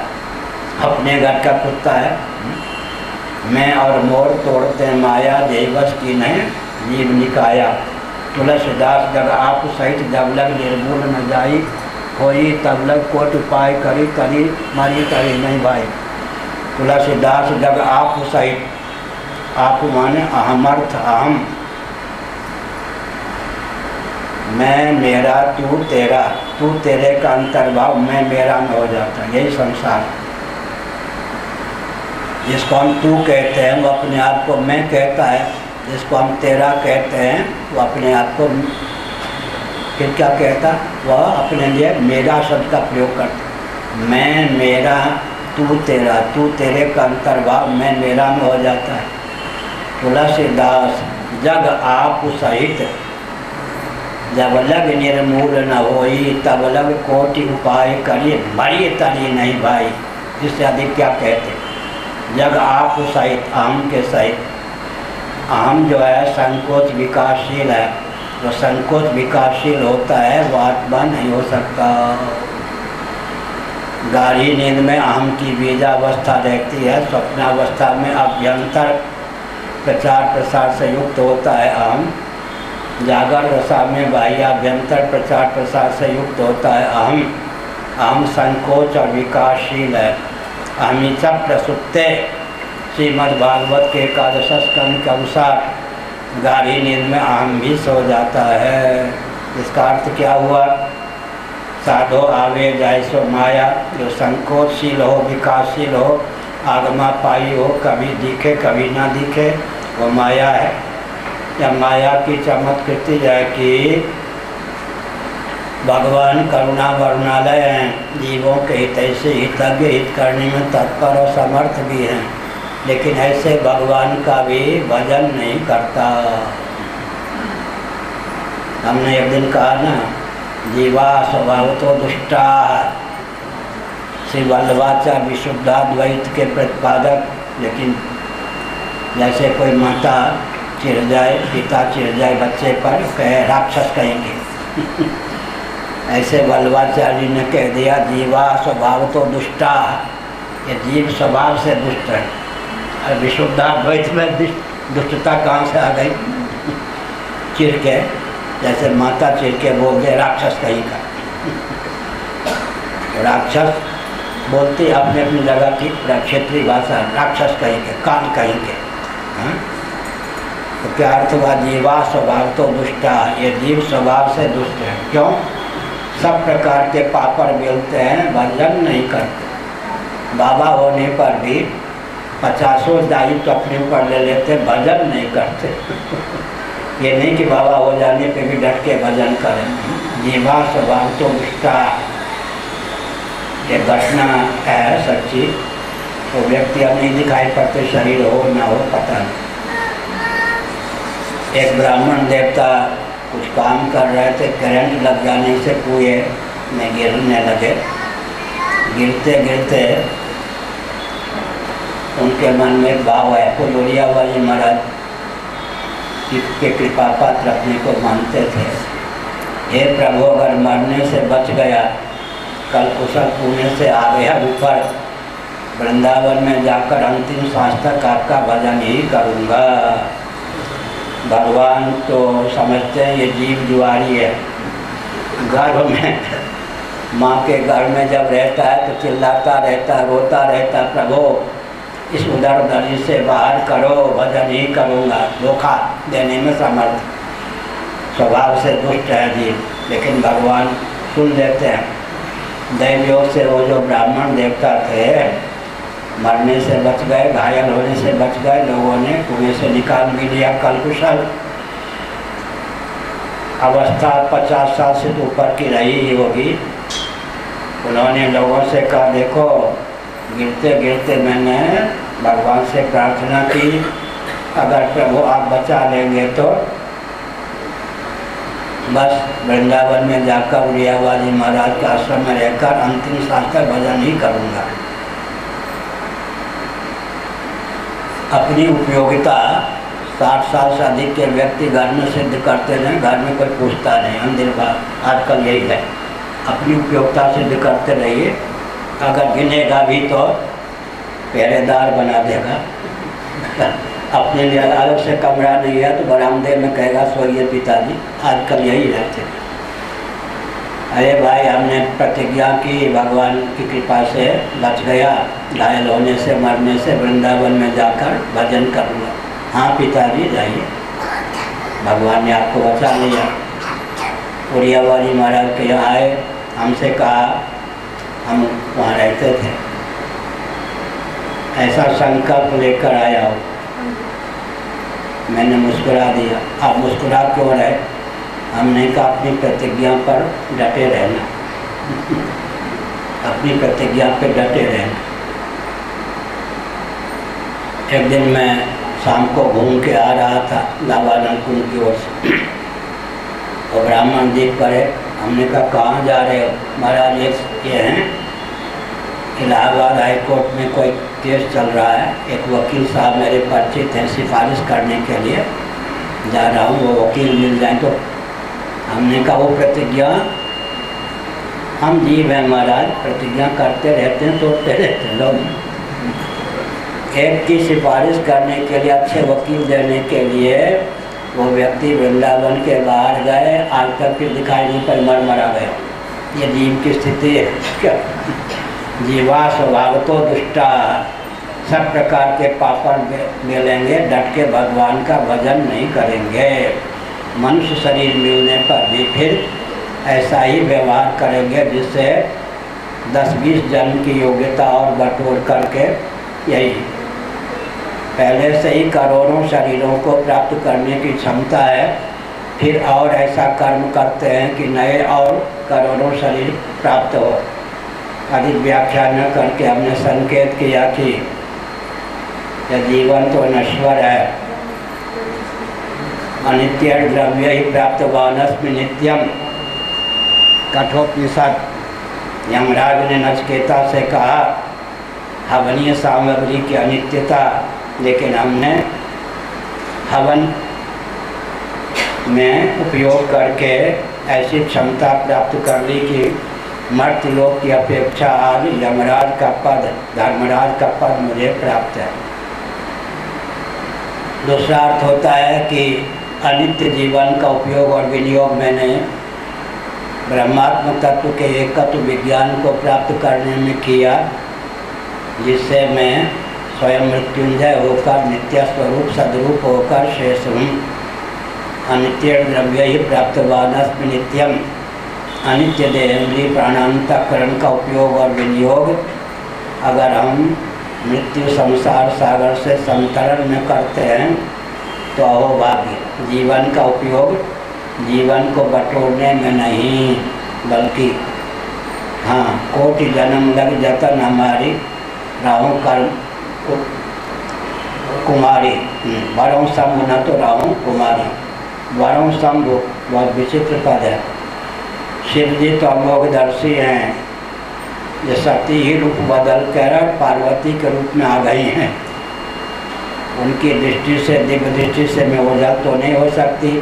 अपने घर का कुत्ता है, मैं और मोर तोड़ते माया, देवस की नहीं जीव निकाया। तुलसीदास जग आप सहित जब लग निर्मूल न जाई, होई तब लग कोट उपाय करी, तरी मरी तरी नहीं भाई। तुलसीदास जग आप सहित, आप माने अहमर्थ अहम, मैं मेरा तू तेरा, तू तेरे का अंतर्भाव, मैं मेरा में हो जाता, यही संसार। जिसको हम तू कहते हैं वो अपने आप को मैं कहता है, जिसको हम तेरा कहते हैं वो अपने आप को फिर क्या कहता, वह अपने लिए मेरा शब्द का प्रयोग करता। मैं मेरा, तू तेरा, तू तेरे का अंतर्भाव, मैं मेरा में हो जाता है। तुलसीदास जग आप सहित, जब लग निर्मूल न होई, तब लग कोटि उपाय करिए, मरिए तरी नहीं भाई। इससे अधिक क्या कहते, जग आप सहित, अहम के सहित। अहम जो है संकोच विकासशील है, जो संकोच विकासशील होता है वो आत्मा नहीं हो सकता। गाढ़ी नींद में अहम की बीजावस्था रहती है, स्वप्नावस्था में अभ्यंतर प्रचार प्रसार से युक्त होता है अहम, जागर दशा में बाह्याभ्यंतर प्रचार प्रसार से युक्त होता है अहम। अहम संकोच और विकासशील है। अहमिचा प्रसुप्ते, श्रीमद्भागवत के 11 स्कंद के अनुसार गाढ़ी नींद में अहम भी सो जाता है। इसका अर्थ क्या हुआ, साधो आवे जाय सो माया, जो संकोचशील हो, विकासशील हो, आगमा पाई हो, कभी दिखे कभी ना दिखे, वो माया है। या माया की चमत्कृति है कि भगवान करुणा वरुणालय हैं, जीवों के हित से हितज्ञ, हित करने में तत्पर और समर्थ भी हैं, लेकिन ऐसे भगवान का भी भजन नहीं करता। हमने एक दिन कहा ना, जीवा स्वभाव तो दुष्टा, श्री वल्लभाचार्य विशुद्धाद्वैत के प्रतिपादक, लेकिन जैसे कोई माता चिढ़ जाए, पिता चिढ़ जाए बच्चे पर, कहे राक्षस कहेंगे ऐसे वल्लभाचार्य ने कह दिया जीवा स्वभाव तो दुष्टा, ये जीव स्वभाव से दुष्ट है। और विशुद्धाद्वैत में दुष्टता कहाँ से आ गई? चिढ़ के, जैसे माता चिढ़ के बोल दे राक्षस कहीं का राक्षस बोलती अपने अपनी जगह की क्षेत्रीय भाषा, राक्षस कहीं के, काल कहीं के। तो क्या अर्थ हुआ? जीवा स्वभाव तो दुष्टा, ये जीव स्वभाव से दुष्ट है। क्यों? सब प्रकार के पापड़ मिलते हैं, भजन नहीं करते। बाबा होने पर भी 50 दायित्व अपने ऊपर ले लेते, भजन नहीं करते ये नहीं कि बाबा हो जाने पे भी डट के भजन करें। जीवा स्वभाव तो दुष्टा, ये घटना है सच्ची। तो व्यक्ति अब नहीं दिखाई पड़ते, शरीर हो ना हो पता नहीं। एक ब्राह्मण देवता कुछ काम कर रहे थे, करंट लग जाने से कुएं में गिरने लगे। गिरते गिरते उनके मन में भाव है, फुलोरिया वाली महाराज के कृपा पात्र अपने को मानते थे। हे प्रभु, अगर मरने से बच गया, कल कुशल पुण्य से आ गया ऊपर, वृंदावन में जाकर अंतिम सांस तक आपका भजन ही करूँगा। भगवान तो समझते हैं ये जीव जुआरी है। गर्भ में, माँ के गर्भ में जब रहता है तो चिल्लाता रहता, रोता रहता, प्रभु इस उदर दरी से बाहर करो, भजन ही करूँगा। धोखा देने में समर्थ, स्वभाव से दुष्ट है जीव, लेकिन भगवान सुन लेते हैं। दैवयोग से वो जो ब्राह्मण देवता थे मरने से बच गए, घायल होने से बच गए, लोगों ने कुएं से निकाल भी लिया कल कुशल। अवस्था 50 साल से तो ऊपर की रही ही होगी। उन्होंने लोगों से कहा, देखो गिरते गिरते मैंने भगवान से प्रार्थना की, अगर प्रभु आप बचा लेंगे तो बस वृंदावन में जाकर उड़ियावाली महाराज के आश्रम में रहकर अंतिम सांस तक भजन ही करूँगा। अपनी उपयोगिता 60 साल से अधिक के व्यक्ति घर में सिद्ध करते रहे, घर में कोई पूछता नहीं। अंदर बात आजकल यही है, अपनी उपयोगिता सिद्ध करते रहिए। अगर गिनेगा भी तो पहरेदार बना देगा अपने लिए अलग से कमरा नहीं है तो बरामदे में कहेगा सोइए पिताजी। आजकल यही रहते हैं। अरे भाई, हमने प्रतिज्ञा की, भगवान की कृपा से बच गया, घायल होने से मरने से, वृंदावन में जाकर भजन करूँगा। हाँ पिताजी जाइए, भगवान ने आपको बचा लिया। उड़ियावाली महाराज के यहाँ आए, हमसे कहा, हम वहाँ रहते थे, ऐसा संकल्प लेकर आया हो। मैंने मुस्कुरा दिया। आप मुस्कुरा क्यों रहे? हमने कहा अपनी प्रतिज्ञा पर डटे रहना अपनी प्रतिज्ञा पर डटे रहना। एक दिन मैं शाम को घूम के आ रहा था लावानंद कुंड की ओर से, और ब्राह्मण जी पड़े। हमने कहा कहाँ जा रहे हो? महाराज ये हैं इलाहाबाद हाई कोर्ट में कोई केस चल रहा है, एक वकील साहब मेरे परिचित हैं, सिफारिश करने के लिए जा रहा हूँ, वो वकील मिल जाए तो। हमने कहा वो प्रतिज्ञा, हम जीव हैं महाराज, प्रतिज्ञा करते रहते हैं, तोड़ते रहते हैं लोग। एक की सिफारिश करने के लिए, अच्छे वकील देने के लिए वो व्यक्ति वृंदावन के बाहर गए, आज तक फिर दिखाई नहीं पर मर गए। ये जीव की स्थिति है क्या? जीवा स्वभाव तो दुष्टा, सब प्रकार के पापड़ मिलेंगे, डट के भगवान का भजन नहीं करेंगे। मनुष्य शरीर मिलने पर भी फिर ऐसा ही व्यवहार करेंगे जिससे 10-20 जन्म की योग्यता और बटोर करके यही पहले से ही करोड़ों शरीरों को प्राप्त करने की क्षमता है, फिर और ऐसा कर्म करते हैं कि नए और करोड़ों शरीर प्राप्त हो। अधिक व्याख्या न करके हमने संकेत किया कि यह जीवन तो नश्वर है, अनित्य द्रव्य ही प्राप्त वानस्मि नित्यम। कठोपनिषद यमराज ने नचिकेता से कहा हवनीय सामग्री की अनित्यता, लेकिन हमने हवन में उपयोग करके ऐसी क्षमता प्राप्त कर ली कि मर्त्यलोक की अपेक्षा आज यमराज का पद, धर्मराज का पद मुझे प्राप्त है। दूसरा अर्थ होता है कि अनित्य जीवन का उपयोग और विनियोग मैंने ब्रह्मात्म तत्व के एकत्व विज्ञान को प्राप्त करने में किया, जिससे मैं स्वयं मृत्युंजय होकर नित्य स्वरूप सदरूप होकर शेष हूँ। अनित्य द्रव्य ही प्राप्तवानस्मि नित्यम। अनित्य देहेंद्रीय प्राणांतकरण का उपयोग और विनियोग अगर हम मृत्यु संसार सागर से संतरण में करते हैं तो अहोभाग्य। जीवन का उपयोग जीवन को बटोरने में नहीं, बल्कि हाँ, कोटि जन्म लग जतन हमारी राहु कर्म कुमारी, वरों शंभु न तो राहु कुमारी। वरों शंभु बहुत विचित्र पद है। शिव जी तो अमोघदर्शी हैं, ये सती ही रूप बदल कर पार्वती के रूप में आ गई हैं। उनकी दृष्टि से, दिव्य दृष्टि से मैं ओझल तो नहीं हो सकती।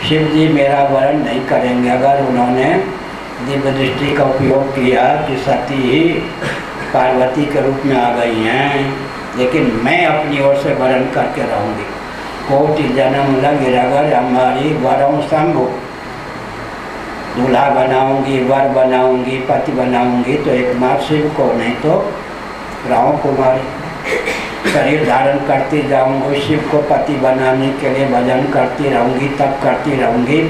शिव जी मेरा वर्ण नहीं करेंगे अगर उन्होंने दिव्य दृष्टि का उपयोग किया कि सती ही पार्वती के रूप में आ गई हैं, लेकिन मैं अपनी ओर से वर्ण करके रहूँगी। कोटि जन्म लग रगर हमारी वरों शंभु। दूल्हा बनाऊंगी, वर बनाऊंगी, पति बनाऊंगी तो एकमात्र शिव को, नहीं तो राहु कुमारी। शरीर धारण करती जाऊंगी, शिव को पति बनाने के लिए भजन करती रहूंगी, तप करती रहूंगी,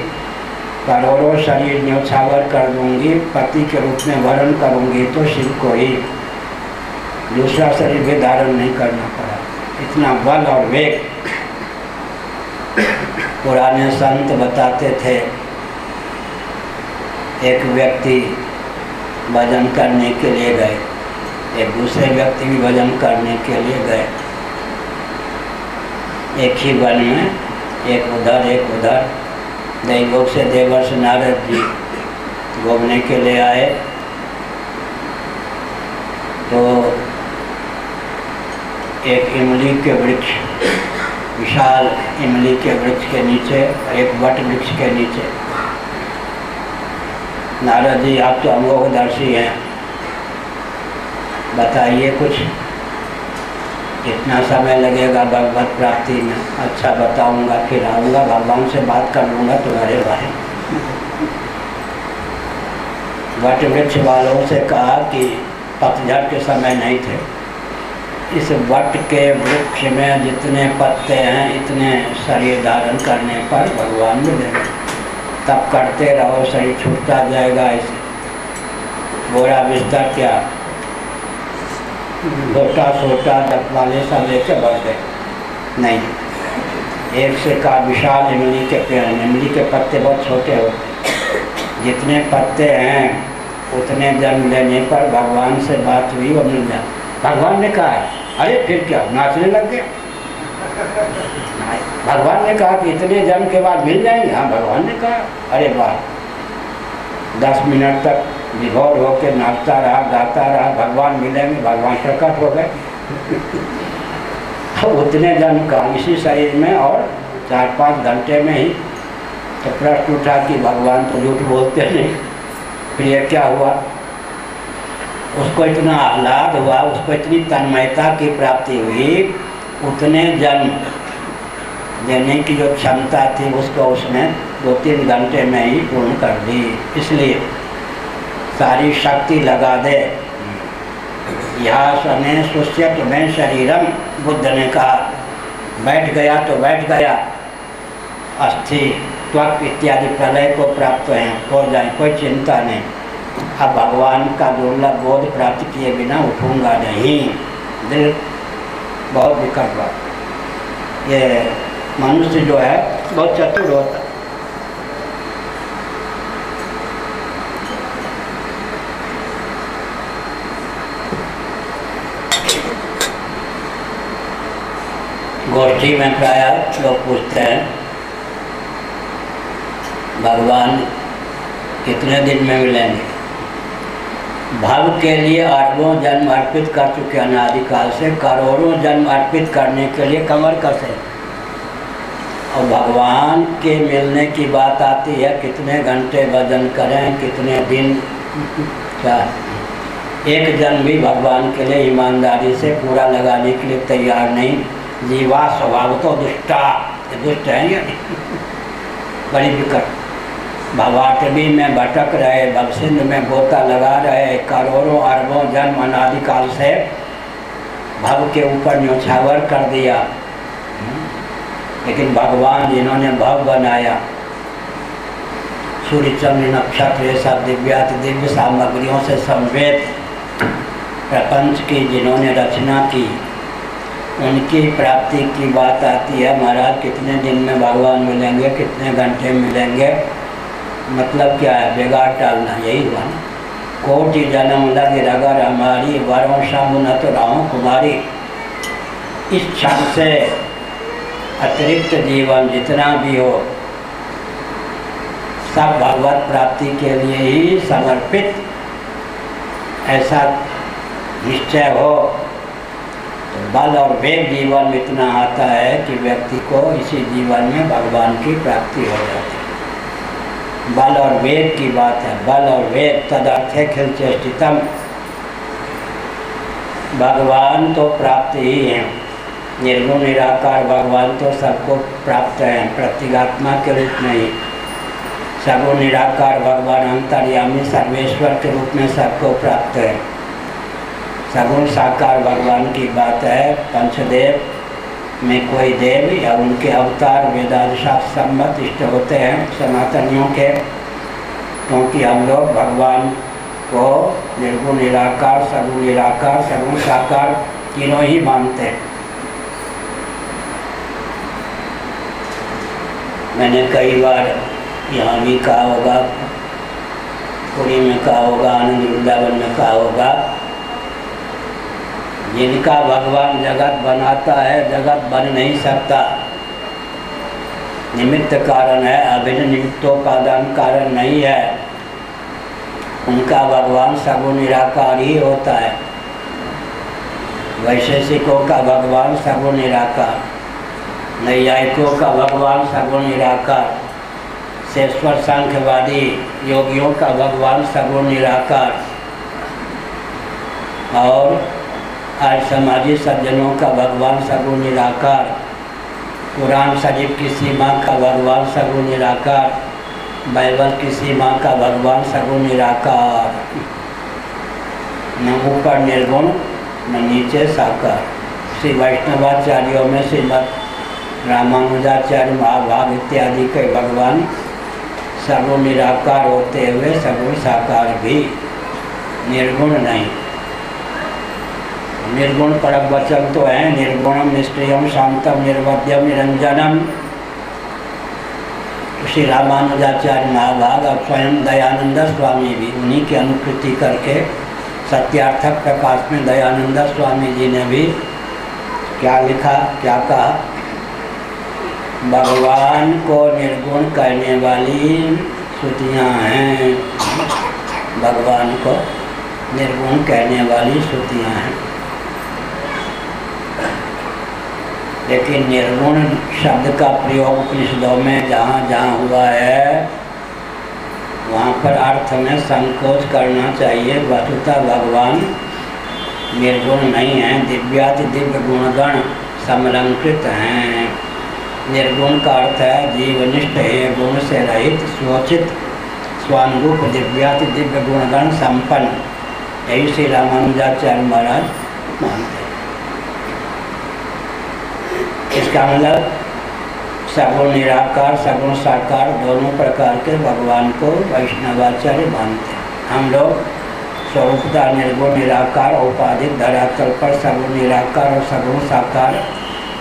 करोड़ों शरीर न्यौछावर कर दूंगी, पति के रूप में वर्ण करूंगी तो शिव को ही। दूसरा शरीर भी धारण नहीं करना पड़ा। इतना बल और वेग। पुराने संत बताते थे, एक व्यक्ति भजन करने के लिए गए, एक दूसरे व्यक्ति भी भजन करने के लिए गए। एक ही वन में, एक उधर एक उधर। दैवोक से देवर्षि नारद जी घूमने के लिए आए तो एक इमली के वृक्ष, विशाल इमली के वृक्ष के नीचे, एक वट वृक्ष के नीचे, नारद जी आप तो अमोघदर्शी हैं, बताइए कुछ कितना समय लगेगा भगवत प्राप्ति में। अच्छा बताऊंगा, फिर आऊँगा, भगवान से बात कर लूँगा तुम्हारे भाई। वट वृक्ष वालों से कहा कि पतझड़ के समय नहीं थे, इस वट के वृक्ष में जितने पत्ते हैं इतने शरीर धारण करने पर भगवान मिलेंगे। तब करते रहो, शरीर छूटता जाएगा। ऐसे बोरा बिस्तर क्या, छोटा छोटा जप वाले सब लेके बढ़ गए। नहीं, एक से का विशाल इमली के पेड़, इमली के पत्ते बहुत छोटे होते, जितने पत्ते हैं उतने जन्म लेने पर भगवान से बात हुई और मिल जाए। भगवान ने कहा, अरे फिर क्या नाचने लग गया। भगवान ने कहा कि इतने जन्म के बाद मिल जाएंगे। हाँ, भगवान ने कहा। अरे वाह, 10 मिनट तक विभोर होकर नाचता रहा, गाता रहा, भगवान मिलेंगे, भगवान प्रकट हो गए। उतने जन्म का इसी शरीर में और 4-5 घंटे में ही। तो प्रश्न उठा कि भगवान तो झूठ बोलते नहीं, फिर ये क्या हुआ। उसको इतना आह्लाद हुआ, उसको इतनी तन्मयता की प्राप्ति हुई, उतने जन्म देने की जो क्षमता थी उसको उसने 2-3 घंटे में ही पूर्ण कर दी। इसलिए सारी शक्ति लगा दे। यहाँ सने सुष्यत में शरीरम, बुद्ध ने कहा, बैठ गया तो बैठ गया, अस्थि त्वक इत्यादि प्रलय को प्राप्त हो जाए, कोई चिंता नहीं। अब भगवान का दुर्लभ बोध प्राप्त किए बिना उठूंगा नहीं। दिल बहुत विकट बात। ये मनुष्य जो है बहुत चतुर होता है। गोष्ठी में प्रायः लोग पूछते हैं, भगवान कितने दिन में मिलेंगे। भव के लिए अरबों जन्म अर्पित कर चुके, अनादिकाल से करोड़ों जन्म अर्पित करने के लिए कमर कसे। और भगवान के मिलने की बात आती है, कितने घंटे भजन करें, कितने दिन, क्या एक जन्म भी भगवान के लिए ईमानदारी से पूरा लगाने के लिए तैयार नहीं। जीवा स्वभाव तो दुष्टा, दुष्ट है या नहीं, बड़ी विकट। भवाटवी में भटक रहे, भवसिंध में गोता लगा रहे, करोड़ों अरबों जन्म अनादिकाल से भव के ऊपर न्योछावर कर दिया। लेकिन भगवान जिन्होंने भव बनाया, सूर्य चंद्र नक्षत्र ये सब दिव्याति दिव्य सामग्रियों से समवेत प्रपंच की जिन्होंने रचना की, उनकी प्राप्ति की बात आती है। महाराज कितने दिन में भगवान मिलेंगे, कितने घंटे मिलेंगे, मतलब क्या है, बेगार टालना, यही हुआ ना। कोटि जन्म लग रगर हमारी, वरों शंभु न तो राहों कुमारी। इस क्षण से अतिरिक्त जीवन जितना भी हो सब भगवत प्राप्ति के लिए ही समर्पित, ऐसा निश्चय हो तो बल और वेग जीवन में इतना आता है कि व्यक्ति को इसी जीवन में भगवान की प्राप्ति हो जाती है। बल और वेग की बात है, बल और वेग तदर्थे खिल चेष्टितम। भगवान तो प्राप्त ही है, निर्गुण निराकार भगवान तो सबको प्राप्त है, प्रतीकात्मा के रूप में ही। सगुण निराकार भगवान अंतर्यामी सर्वेश्वर के रूप में सबको प्राप्त है। सगुण साकार भगवान की बात है, पंचदेव में कोई देव या उनके अवतार वेदांत शास्त्र सम्मत इष्ट होते हैं सनातनियों के, क्योंकि हम लोग भगवान को निर्गुण निराकार, सगुण निराकार, सगुण साकार तीनों ही मानते हैं। मैंने कई बार यहाँ भी कहा होगा, पुरी में कहा होगा, आनंद वृंदावन में कहा होगा, जिनका भगवान जगत बनाता है जगत बन नहीं सकता। निमित्त कारण है, अभिन्न निमित्तोपादान कारण नहीं है। उनका भगवान सगुण निराकार ही होता है। वैशेषिकों का भगवान सगुण निराकार, नैयायिकों का भगवान सगुण निराकार, शेश्वर सांख्यवादी योगियों का भगवान सगुण निराकार, और आज समाजी सज्जनों का भगवान सगुण निराकार, कुरान शरीफ की सीमा का भगवान सगुण निराकार, बाइबल की सीमा का भगवान सगुण निराकार। न ऊपर निर्गुण न नीचे साकार। श्री वैष्णवाचार्यों में श्रीमद रामानुजाचार्य महाभाग इत्यादि के भगवान सगुण निराकार होते हुए सगुण साकार भी, निर्गुण नहीं। निर्गुण परम वचन तो है, निर्गुणम निष्क्रियम शांतम निर्वध्यम निरंजनम। श्री रामानुजाचार्य महाभाग और स्वयं दयानंद स्वामी भी उन्हीं की अनुकृति करके सत्यार्थक प्रकाश में दयानंद स्वामी जी ने भी क्या लिखा, क्या कहा, भगवान को निर्गुण कहने वाली श्रुतियाँ हैं, भगवान को निर्गुण कहने वाली श्रुतियाँ हैं। लेकिन निर्गुण शब्द का प्रयोग उपनिषदों में जहाँ जहाँ हुआ है वहाँ पर अर्थ में संकोच करना चाहिए। वस्तुतः भगवान निर्गुण नहीं है, दिव्याति दिव्य गुणगण समलंकृत हैं। निर्गुण का अर्थ है जीवनिष्ठ है, गुण से रहित, स्वचित, स्वानुरूप, दिव्याति दिव्य गुणगण संपन्न। यही श्री रामानुजाचार्य महाराज मानते हैं। इसका मतलब सगुण निराकार, सगुण साकार दोनों प्रकार के भगवान को वैष्णवाचार्य मानते हैं। हम लोग स्वरूपता निर्गुण निराकार, औपाधिक धरातल पर सगुण निराकार और सगुण साकार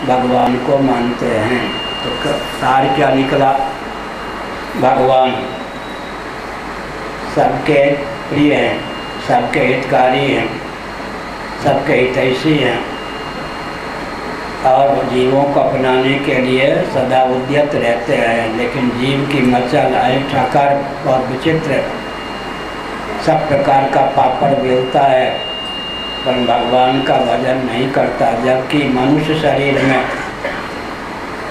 भगवान को मानते हैं। तो सार क्या निकला, भगवान सबके प्रिय हैं, सबके हितकारी हैं, सबके हितैषी हैं और जीवों को अपनाने के लिए सदा उद्यत रहते हैं। लेकिन जीव की मचल ऐठ आकार बहुत विचित्र है। सब प्रकार का पापड़ बेलता है पर भगवान का भजन नहीं करता, जबकि मनुष्य शरीर में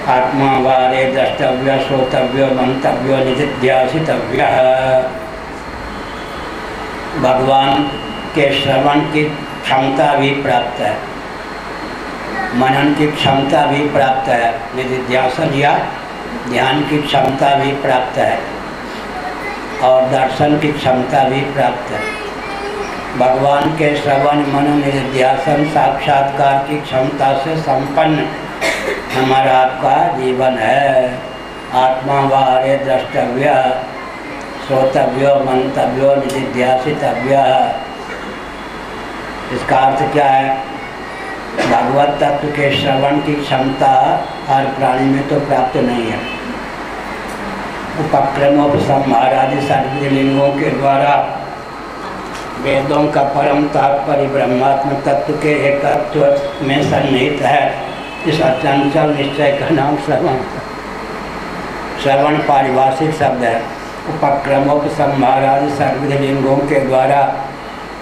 आत्मा वारे द्रष्टव्य श्रोतव्य मंतव्य निधिध्यासितव्य, भगवान के श्रवण की क्षमता भी प्राप्त है, मनन की क्षमता भी प्राप्त है, निधिध्यासन या ध्यान की क्षमता भी प्राप्त है और दर्शन की क्षमता भी प्राप्त है। भगवान के श्रवण मनन निधिध्यासन साक्षात्कार की क्षमता से संपन्न हमारा आपका जीवन है। आत्मा वारे द्रष्टव्य श्रोतव्य मंतव्य निधिध्यासितव्य, इसका अर्थ क्या है? भागवत तत्व के श्रवण की क्षमता हर प्राणी में तो प्राप्त नहीं है। उपक्रमोपसंहार आदि सर्वलिंगों के द्वारा वेदों का परम तात्पर्य ब्रह्मात्म तत्व के एकत्व में सन्निहित है। इस अचंचल निश्चय का नाम श्रवण। श्रवण पारिभाषिक शब्द है। उपक्रमोपसंहार आदि सर्वलिंगों के द्वारा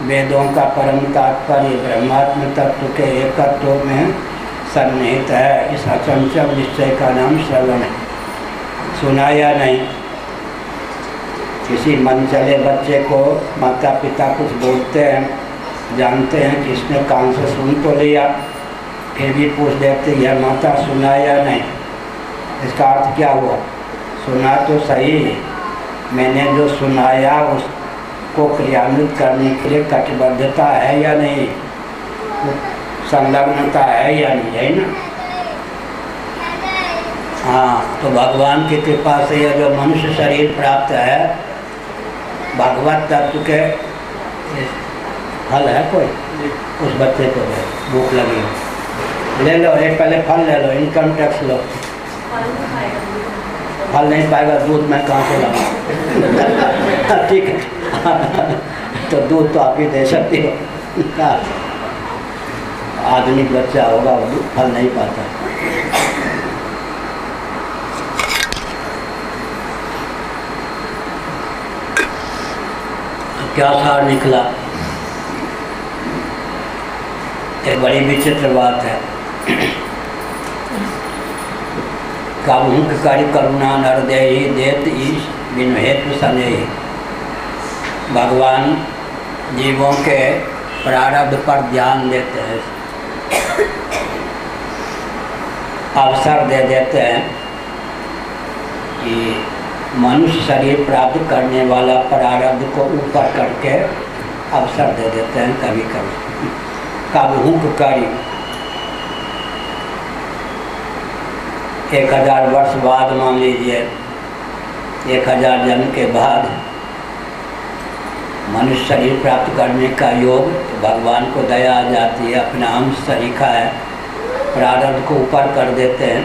वेदों का परम तात्पर्य ब्रह्मात्म तत्व के एकत्व में सन्निहित है। इस अचंचल निश्चय का नाम श्रवण है। सुना या नहीं? किसी मन चले बच्चे को माता पिता कुछ बोलते हैं, जानते हैं कि इसने कान से सुन तो लिया, फिर भी पूछ देते यह माता सुना या नहीं। इसका अर्थ क्या हुआ? सुना तो सही, मैंने जो सुनाया उसको क्रियान्वित करने के लिए कटिबद्धता है या नहीं, संलग्नता है या नहीं, है ना? हाँ, तो भगवान की कृपा से यह जो मनुष्य शरीर प्राप्त है, भगवत तत्व के फल है कोई? उस बच्चे को भूख लगी हो, ले लो, एक पहले फल ले लो, इनकम टैक्स लो। फल नहीं पाएगा, दूध मैं कहाँ से लाऊं? ठीक है, तो दूध तो आप ही दे सकती हो। आधुनिक बच्चा होगा, फल नहीं पाता। क्या सार निकला? एक बड़ी विचित्र बात है। कामुककारी करुणा नरदेहि देत ईश बिन हेतु सनेहि। भगवान जीवों के प्रारब्ध पर ध्यान देते हैं, अवसर दे देते हैं कि मनुष्य शरीर प्राप्त करने वाला प्रारब्ध को ऊपर करके अवसर दे देते हैं कभी कभी। कामुककारी 1000 वर्ष बाद, मान लीजिए 1000 जन्म के बाद मनुष्य शरीर प्राप्त करने का योग, तो भगवान को दया आ जाती है, अपना अंश सरीखा है, प्रारब्ध को ऊपर कर देते हैं।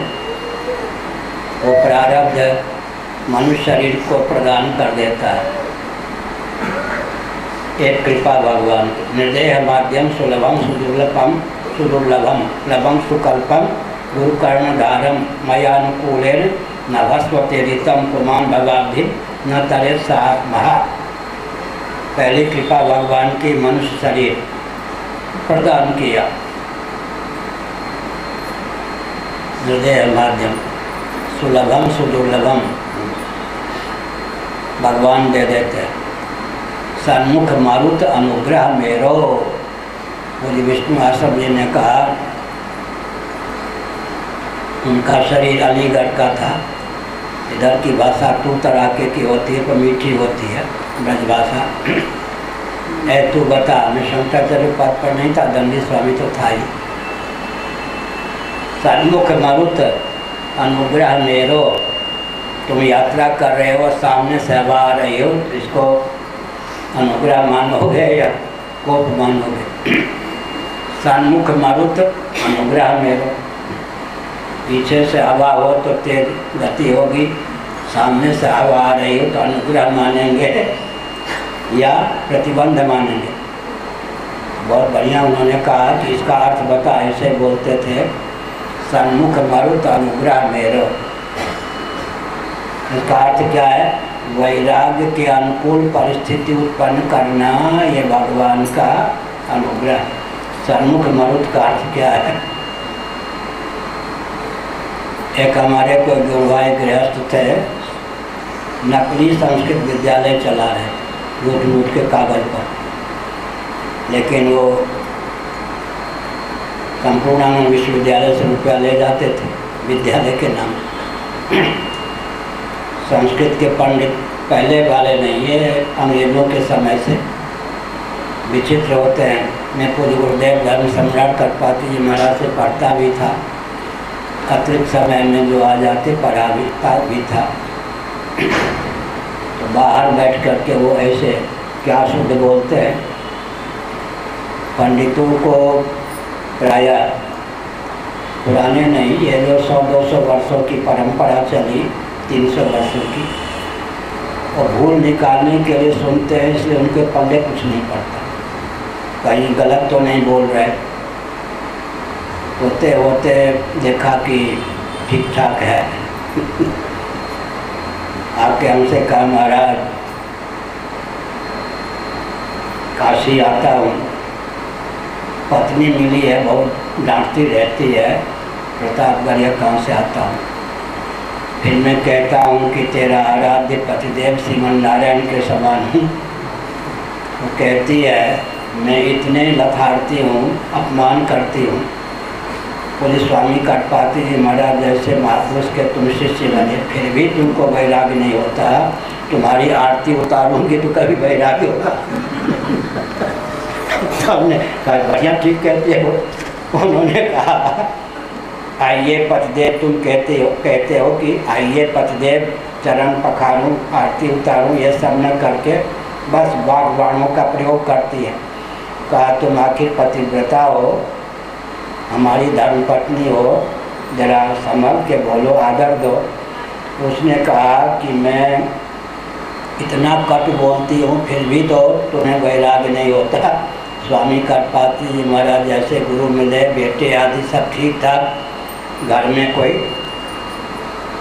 वो प्रारब्ध मनुष्य शरीर को प्रदान कर देता है। एक कृपा भगवान की। निर्देह माध्यम सुलभम सुदुर्लभम लभम सुकल्पम गुरुकर्णधारम मयानुकूलेन नभस्वतेरितम पुमान भगाब्धि न तरे सात्महा। पहली कृपा भगवान की, मनुष्य शरीर प्रदान किया। निर्देह माध्यम सुलभम सुदुर्लभम भगवान दे देते हैं। सन्मुख मारुत अनुग्रह मेरो। मुझे विष्णु आश्रम जी ने कहा, उनका शरीर अलीगढ़ का था। इधर की भाषा 2 तरह की होती है, पर मीठी होती है, ब्रजभाषा। ऐ तू बता, मैं शंकराचार्य पद पर नहीं था, दंडी स्वामी तो था ही। सन्मुख मारुत अनुग्रह मेरो। तुम यात्रा कर रहे हो, सामने से हवा आ रही हो, इसको अनुग्रह मानोगे या कोप मानोगे? सन्मुख मारुत अनुग्रह मेरो। पीछे से हवा हो तो तेज गति होगी, सामने से हवा आ रही हो तो अनुग्रह मानेंगे या प्रतिबंध मानेंगे? बहुत बढ़िया उन्होंने कहा कि इसका अर्थ बता। ऐसे बोलते थे, सन्मुख मारुत अनुग्रह मेरो। इसका अर्थ क्या है? वैराग्य के अनुकूल परिस्थिति उत्पन्न करना, ये भगवान का अनुग्रह। सन्मुख मरुत का अर्थ क्या है? एक हमारे कोई गुरुभाई गृहस्थ थे, नकली संस्कृत विद्यालय चला रहे, झूठ मूठ के कागज पर, लेकिन वो संपूर्णानंद विश्वविद्यालय से रुपया ले जाते थे विद्यालय के नाम। संस्कृत के पंडित पहले वाले नहीं, ये अंग्रेजों के समय से विचित्र होते हैं। मैं पूज्य गुरुदेव धर्म सम्राट करपाती जी महाराज से पढ़ता भी था, अतिरिक्त समय में जो आ जाते पढ़ा भी था। तो बाहर बैठ करके वो ऐसे क्या शुद्ध बोलते हैं। पंडितों को प्रायः पुराने नहीं, ये जो 100-200 वर्षों की परंपरा चली, 300 वर्षों की, और भूल निकालने के लिए सुनते हैं, इसलिए उनके पल्ले कुछ नहीं पड़ता, कहीं गलत तो नहीं बोल रहे। होते होते देखा कि ठीक ठाक है। आके हमसे कहा, महाराज काशी आता हूँ, पत्नी मिली है, बहुत डांटती रहती है, प्रतापगढ़ या कहाँ से आता हूँ। फिर मैं कहता हूँ कि तेरा आराध्य पतिदेव श्रीमन नारायण के समान हूँ। वो कहती है, मैं इतने लथाड़ती हूँ, अपमान करती हूँ। बोले, स्वामी कटपाती जी महाराज जैसे महापुरुष के तुम शिष्य बने, फिर भी तुमको वैराग्य नहीं होता। तुम्हारी आरती उतारूंगी तो कभी वैराग्य होगा। तो हमने कहा, बढ़िया ठीक कहते हो। उन्होंने कहा, आइए पतिदेव, तुम कहते हो कि आइए पतिदेव चरण पखारूं, आरती उतारूं, ये सब न करके बस बागवानों का प्रयोग करती है। कहा, तुम आखिर पतिव्रता हो, हमारी धर्मपत्नी हो, जरा संभल के बोलो, आदर दो। उसने कहा कि मैं इतना कट बोलती हूँ, फिर भी तो तुम्हें वैराग्य नहीं होता। स्वामी कटपाती जी महाराज जैसे गुरु मिले, बेटे आदि सब ठीक ठाक, घर में कोई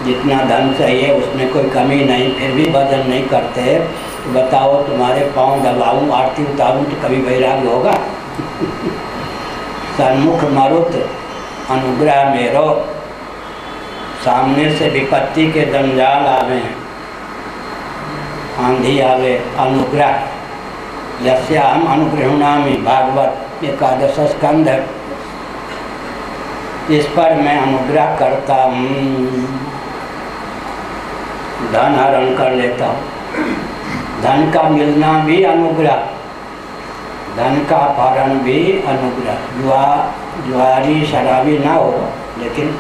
जितना धन चाहिए उसमें कोई कमी नहीं, फिर भी भजन नहीं करते। तो बताओ, तुम्हारे पाँव दबाऊँ, आरती उतारूँ तो कभी वैराग्य होगा? सन्मुख मरुत अनुग्रह मेरो, सामने से विपत्ति के जंजाल आवे, आंधी आवे, अनुग्रह यस्या हम अनुग्रहणामि, भागवत 11 स्कंध। इस पर मैं अनुग्रह करता हूँ, धन हरण कर लेता हूँ। धन का मिलना भी अनुग्रह, धन का अपहरण भी अनुग्रह। जुआरी शराबी ना हो, लेकिन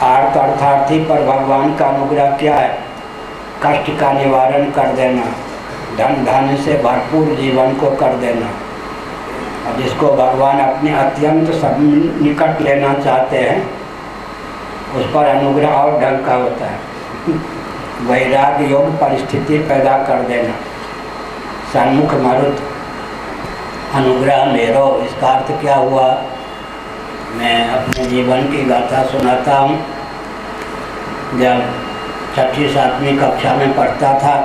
आर्त अर्थार्थी पर भगवान का अनुग्रह क्या है? कष्ट का निवारण कर देना, धन धान्य से भरपूर जीवन को कर देना। और जिसको भगवान अपने अत्यंत निकट लेना चाहते हैं, उस पर अनुग्रह और ढंग का होता है। वैराग्य योग परिस्थिति पैदा कर देना। सन्मुख मरुत अनुग्रह मेरो, इसका अर्थ क्या हुआ? मैं अपने जीवन की गाथा सुनाता हूँ। जब 6ठी-7वीं कक्षा में पढ़ता था,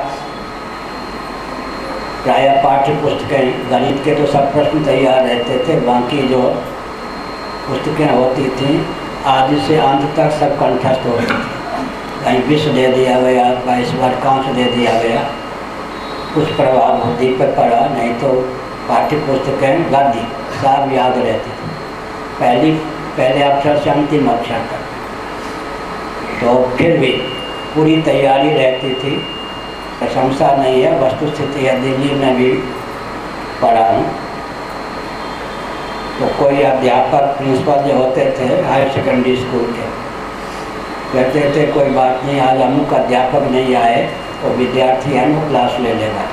प्रायः पाठ्य पुस्तकें, गणित के तो सब प्रश्न तैयार रहते थे, बाकी जो पुस्तकें होती थीं आदि से अंत तक सब कंठस्थ होती थी। कहीं विष दे दिया गया, 22 बार कांच दे दिया गया, कुछ प्रभाव बुद्धि पर पड़ा, नहीं तो पाठ्य पुस्तकें गद्य सब याद रहती थी, पहले अक्षर से अंतिम अक्षर तक। तो फिर भी पूरी तैयारी रहती थी। प्रशंसा नहीं है, वस्तुस्थिति है, दिल्ली में भी पढ़ा हूँ। तो कोई अध्यापक, प्रिंसिपल जो होते थे हायर सेकेंडरी स्कूल के, कहते थे कोई बात नहीं, आज अमुक अध्यापक नहीं आए तो विद्यार्थी अमुक क्लास ले लेगा।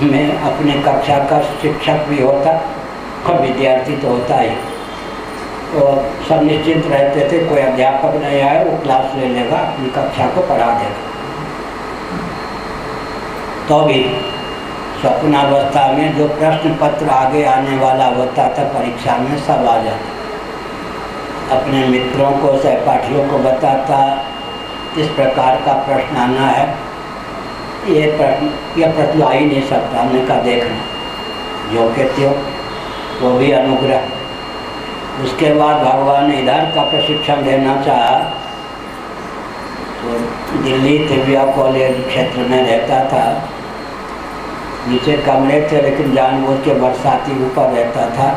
मैं अपने कक्षा का शिक्षक भी होता और विद्यार्थी तो होता ही, तो सब निश्चिंत रहते थे, कोई अध्यापक नहीं आए वो क्लास ले लेगा, अपनी कक्षा को पढ़ा देगा। तो भी स्वप्नावस्था में जो प्रश्न पत्र आगे आने वाला होता था परीक्षा में, सब आ जाता। अपने मित्रों को, सहपाठियों को बताता, इस प्रकार का प्रश्न आना है, यह प्रश्न आ ही नहीं सकता। हमने कहा देखना जो कहते हो वो भी अनुग्रह। उसके बाद भगवान ने इधर का प्रशिक्षण देना चाहा तो दिल्ली तिबिया कॉलेज क्षेत्र में रहता था, नीचे कमरे थे लेकिन जानबूझ के बरसाती ऊपर रहता था।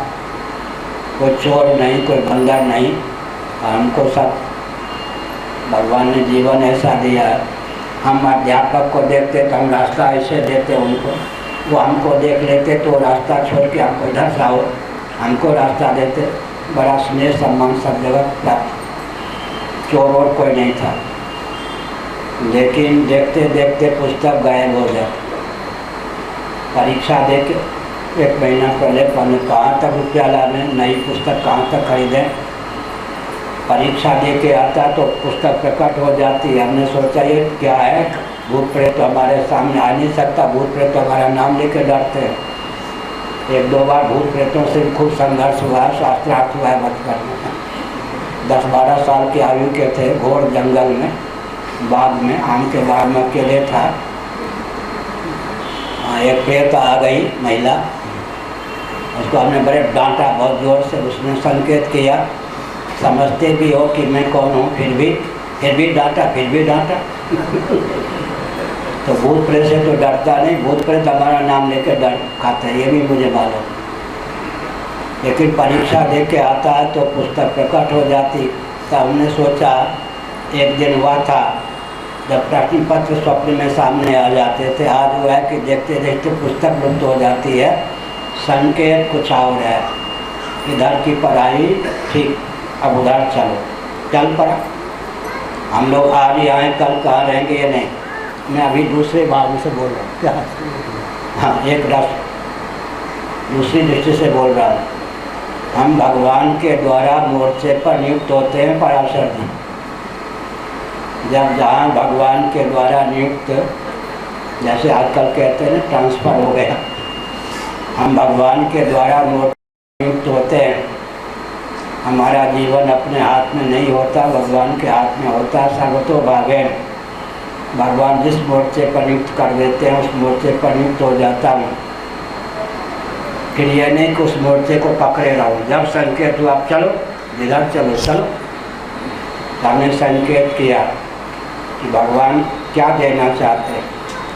कोई चोर नहीं, कोई बंदर नहीं, हमको सब भगवान ने जीवन ऐसा दिया। हम अध्यापक को देखते तो हम रास्ता ऐसे देते उनको, वो हमको देख लेते तो रास्ता छोड़ के हमको इधर से आओ, हमको रास्ता देते। बड़ा स्नेह सम्मान सब जगह प्राप्त। चोर और कोई नहीं था, लेकिन देखते देखते पुस्तक गायब हो जाती। परीक्षा दे के 1 महीना पहले कहाँ तक रुपया लाने, नई पुस्तक कहाँ तक खरीदें। परीक्षा दे के आता तो पुस्तक प्रकट हो जाती। हमने सोचा ये क्या है, भूत प्रेत तो हमारे सामने आ नहीं सकता, भूत प्रेत तो हमारा नाम लेके डरते हैं। 1-2 बार भूत प्रेतों से खूब संघर्ष हुआ, शास्त्रार्थ हुआ है बचपन में। 10-12 साल की आयु के थे, घोर जंगल में, बाग में, आम के बाग में अकेले था। एक प्रेत आ गई महिला, उसको हमने बड़े डांटा बहुत जोर से। उसने संकेत किया, समझते भी हो कि मैं कौन हूँ, फिर भी डांटा, फिर भी डांटा। तो भूत प्रेत से तो डरता नहीं, भूत प्रेत हमारा नाम लेकर डर खाता है, ये भी मुझे मालूम। लेकिन परीक्षा दे के आता है तो पुस्तक प्रकट हो जाती। तो हमने सोचा, एक दिन हुआ था जब प्रश्न पत्र स्वप्न में सामने आ जाते थे। आज वो है कि देखते देखते पुस्तक लुप्त हो जाती है, संकेत कुछ और है। इधर की पढ़ाई ठीक, अब उधर चल पड़ा। हम लोग आज ही आए, कल कहाँ रहेंगे ये नहीं। मैं अभी दूसरे भाव से बोल रहा हूँ, क्या? हाँ, एक रस दूसरी दृष्टि से बोल रहा हूँ। हम भगवान के द्वारा मोर्चे पर नियुक्त होते हैं पराशर जी। जब जहाँ भगवान के द्वारा नियुक्त, जैसे आजकल कहते हैं ना, ट्रांसफ़र हो गया, हम भगवान के द्वारा मोर्चे नियुक्त होते हैं। हमारा जीवन अपने हाथ में नहीं होता, भगवान के हाथ में होता। सर्वतो भागेन, भगवान जिस मोर्चे पर नियुक्त कर देते हैं उस मोर्चे पर नियुक्त हो जाता हूँ। फिर यह नहीं कि उस मोर्चे को पकड़े रहूँ। जब संकेत हुआ, आप चलो, जिधर चलो। हमने संकेत किया कि भगवान क्या देना चाहते हैं।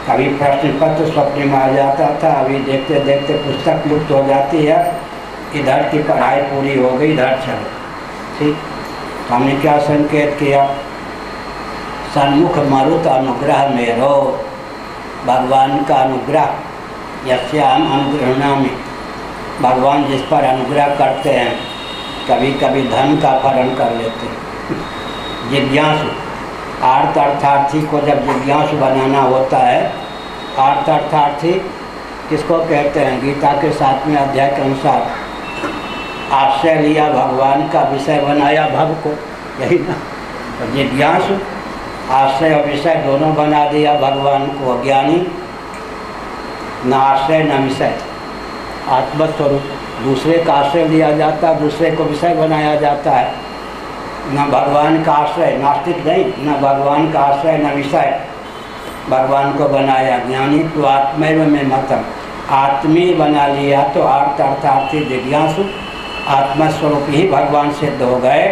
कभी प्रश्न पत्र स्वप्न में आ जाता था, अभी देखते देखते पुस्तक लुप्त हो जाती है। इधर की पढ़ाई पूरी हो गई, इधर चलो, ठीक। तो हमने क्या संकेत किया, सन्मुख मरुत अनुग्रह मेरो, भगवान का अनुग्रह, यस्याम अनुग्रहणामि, भगवान जिस पर अनुग्रह करते हैं कभी कभी धन का अपहरण कर लेते हैं। जिज्ञासु, आर्त अर्थार्थी को जब जिज्ञासु बनाना होता है, आर्त अर्थार्थी किसको कहते हैं? गीता के 7वें अध्याय के अनुसार आश्रय लिया, भगवान का विषय बनाया भव को, यही ना। तो जिज्ञासु, आश्रय और विषय दोनों बना दिया भगवान को। अज्ञानी, न आश्रय न विषय, आत्मस्वरूप। दूसरे का आश्रय लिया जाता है, दूसरे को विषय बनाया जाता है। न भगवान का आश्रय, नास्तिक नहीं, न भगवान का आश्रय न विषय, भगवान को बनाया। ज्ञानी तो आत्मैव में मतम, आत्मी बना लिया तो आर्त अर्थार्थी जिज्ञासु, आत्मस्वरूप ही भगवान सिद्ध हो गए।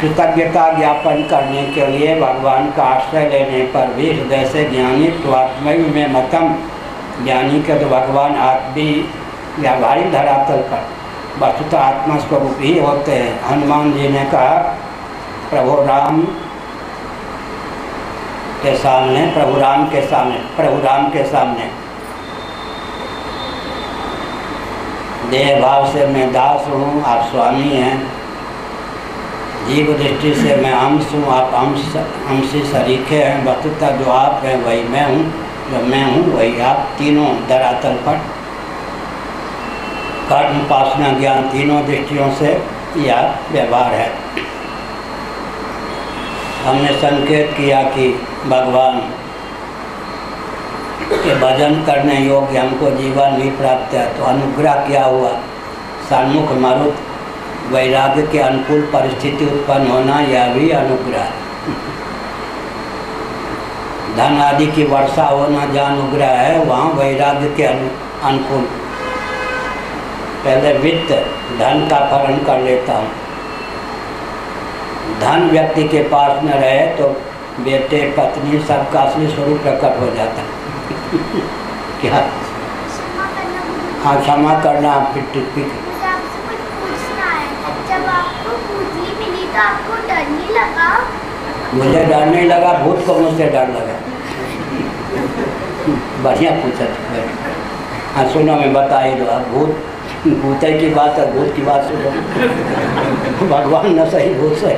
कृतज्ञता ज्ञापन करने के लिए भगवान का आश्रय लेने पर भी हृदय से ज्ञानी तो आत्मैव में मतम, ज्ञानी के तो भगवान आत्मी व्यावहारिक धरातल पर वस्तुतः आत्मा स्वरूप ही होते हैं। हनुमान जी ने कहा, प्रभु राम के सामने देह भाव से मैं दास हूँ, आप स्वामी हैं। जीव दृष्टि से मैं अंश हूँ, आप अंशी शरीके हैं। वस्तुतः जो आप हैं वही मैं हूँ, जो मैं हूँ वही आप। तीनों धरातल पर कर्म, उपासना, ज्ञान, तीनों दृष्टियों से यह व्यवहार है। हमने संकेत किया कि भगवान के भजन करने योग्य हमको जीवन भी प्राप्त है। तो अनुग्रह क्या हुआ? सन्मुख मरुत, वैराग्य के अनुकूल परिस्थिति उत्पन्न होना, यह भी अनुग्रह है। धन आदि की वर्षा होना जान उग्रह है, वहाँ वैराग्य के अनुकूल पहले वित्त धन का भरण कर लेता हूँ। धन व्यक्ति के पास न रहे तो बेटे पत्नी सबका असली स्वरूप प्रकट हो जाता है। क्या? हाँ, क्षमा करना। फिर टिपिक जब आपको भूतली मिली तो आपको डर नहीं लगा? मुझे डर नहीं लगा, भूत को मुझसे डर लगा। बढ़िया पूछा। हाँ सुनो, मैं बता ही दो। अब भूत की बात है, भूत की बात सुनो। भगवान न सही भूत सही।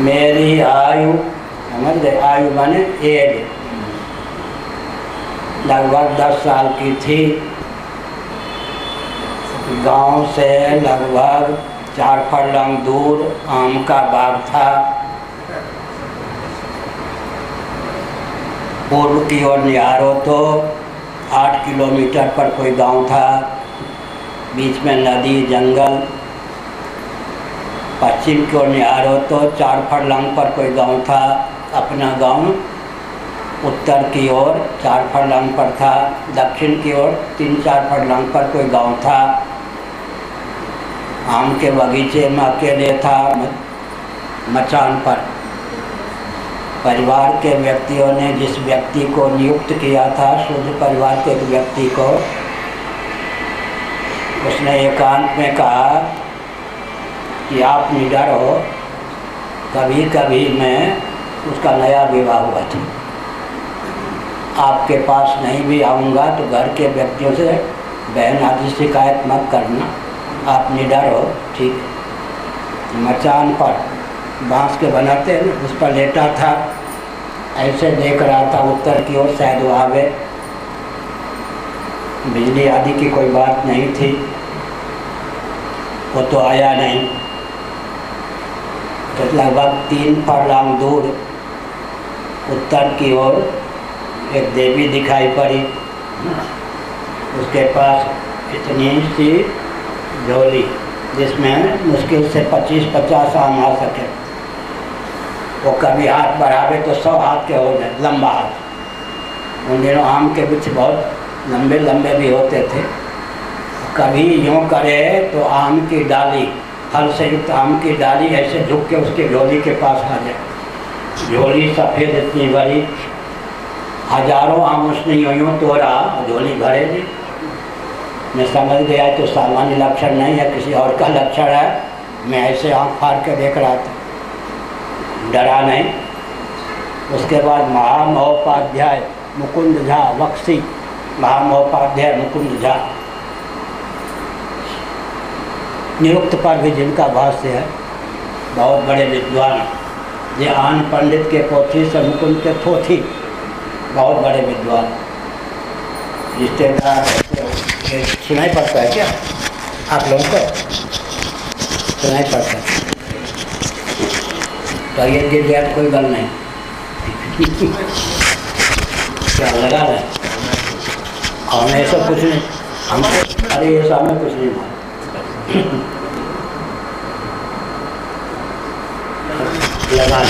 मेरी आयु समझ गए, आयु माने एज, लगभग 10 साल की थी। गांव से लगभग 4 फर्लंग दूर आम का बाग था। पूर्व की ओर निहारो तो 8 किलोमीटर पर कोई गांव था, बीच में नदी जंगल। पश्चिम की ओर निहारो तो 4 फर्लंग पर कोई गांव था, अपना गांव। उत्तर की ओर 4 फर्लंग पर था, दक्षिण की ओर 3-4 फर्लंग पर कोई गांव था। आम के बगीचे में अकेले था, मचान पर। परिवार के व्यक्तियों ने जिस व्यक्ति को नियुक्त किया था, शुद्ध परिवार के एक व्यक्ति को, उसने एकांत में कहा कि आप निडर हो। कभी कभी मैं, उसका नया विवाह हुआ था, आपके पास नहीं भी आऊँगा तो घर के व्यक्तियों से बहन आदि शिकायत मत करना, आप निडर हो, ठीक। मचान पर बांस के बनाते हैं, उस पर लेटा था, ऐसे देख रहा था उत्तर की ओर, शायद वो आवे। बिजली आदि की कोई बात नहीं थी, वो तो आया नहीं। तो लगभग 3 फर्लंग दूर उत्तर की ओर एक देवी दिखाई पड़ी। उसके पास इतनी सी झोली जिसमें मुश्किल से 25-50 आम आ सके। वो कभी हाथ बढ़ावे तो 100 हाथ के हो जाए, लंबा हाथ। उन दिनों आम के वृक्ष बहुत लंबे लंबे भी होते थे। कभी यूँ करे तो आम की डाली, फल से युक्त आम की डाली ऐसे झुक के उसकी झोली के पास आ जाए। झोली सफ़ेद इतनी बड़ी, हजारों आम उसने यूँ तोड़ा, झोली भरे दी। मैं समझ गया तो सामान्य लक्षण नहीं है, किसी और का लक्षण है। मैं ऐसे आँख फाड़ के देख रहा था, डरा नहीं। उसके बाद महामहोपाध्याय मुकुंद झा, बक्सी महामहोपाध्याय मुकुंद झा, निरुक्त पर भी जिनका भाष्य है, बहुत बड़े विद्वान। ये आन पंडित के पोथी से मुकुंद के थोथी, बहुत बड़े विद्वान। रिश्तेदार सुनाई पड़ता है क्या आप लोगों को? सुनाई पड़ता है तो ये गिर गया तो कोई गल नहीं। क्या लगा रहा है? हमें ऐसा कुछ नहीं, हमको अरे ये सामने कुछ नहीं हुआ। लगा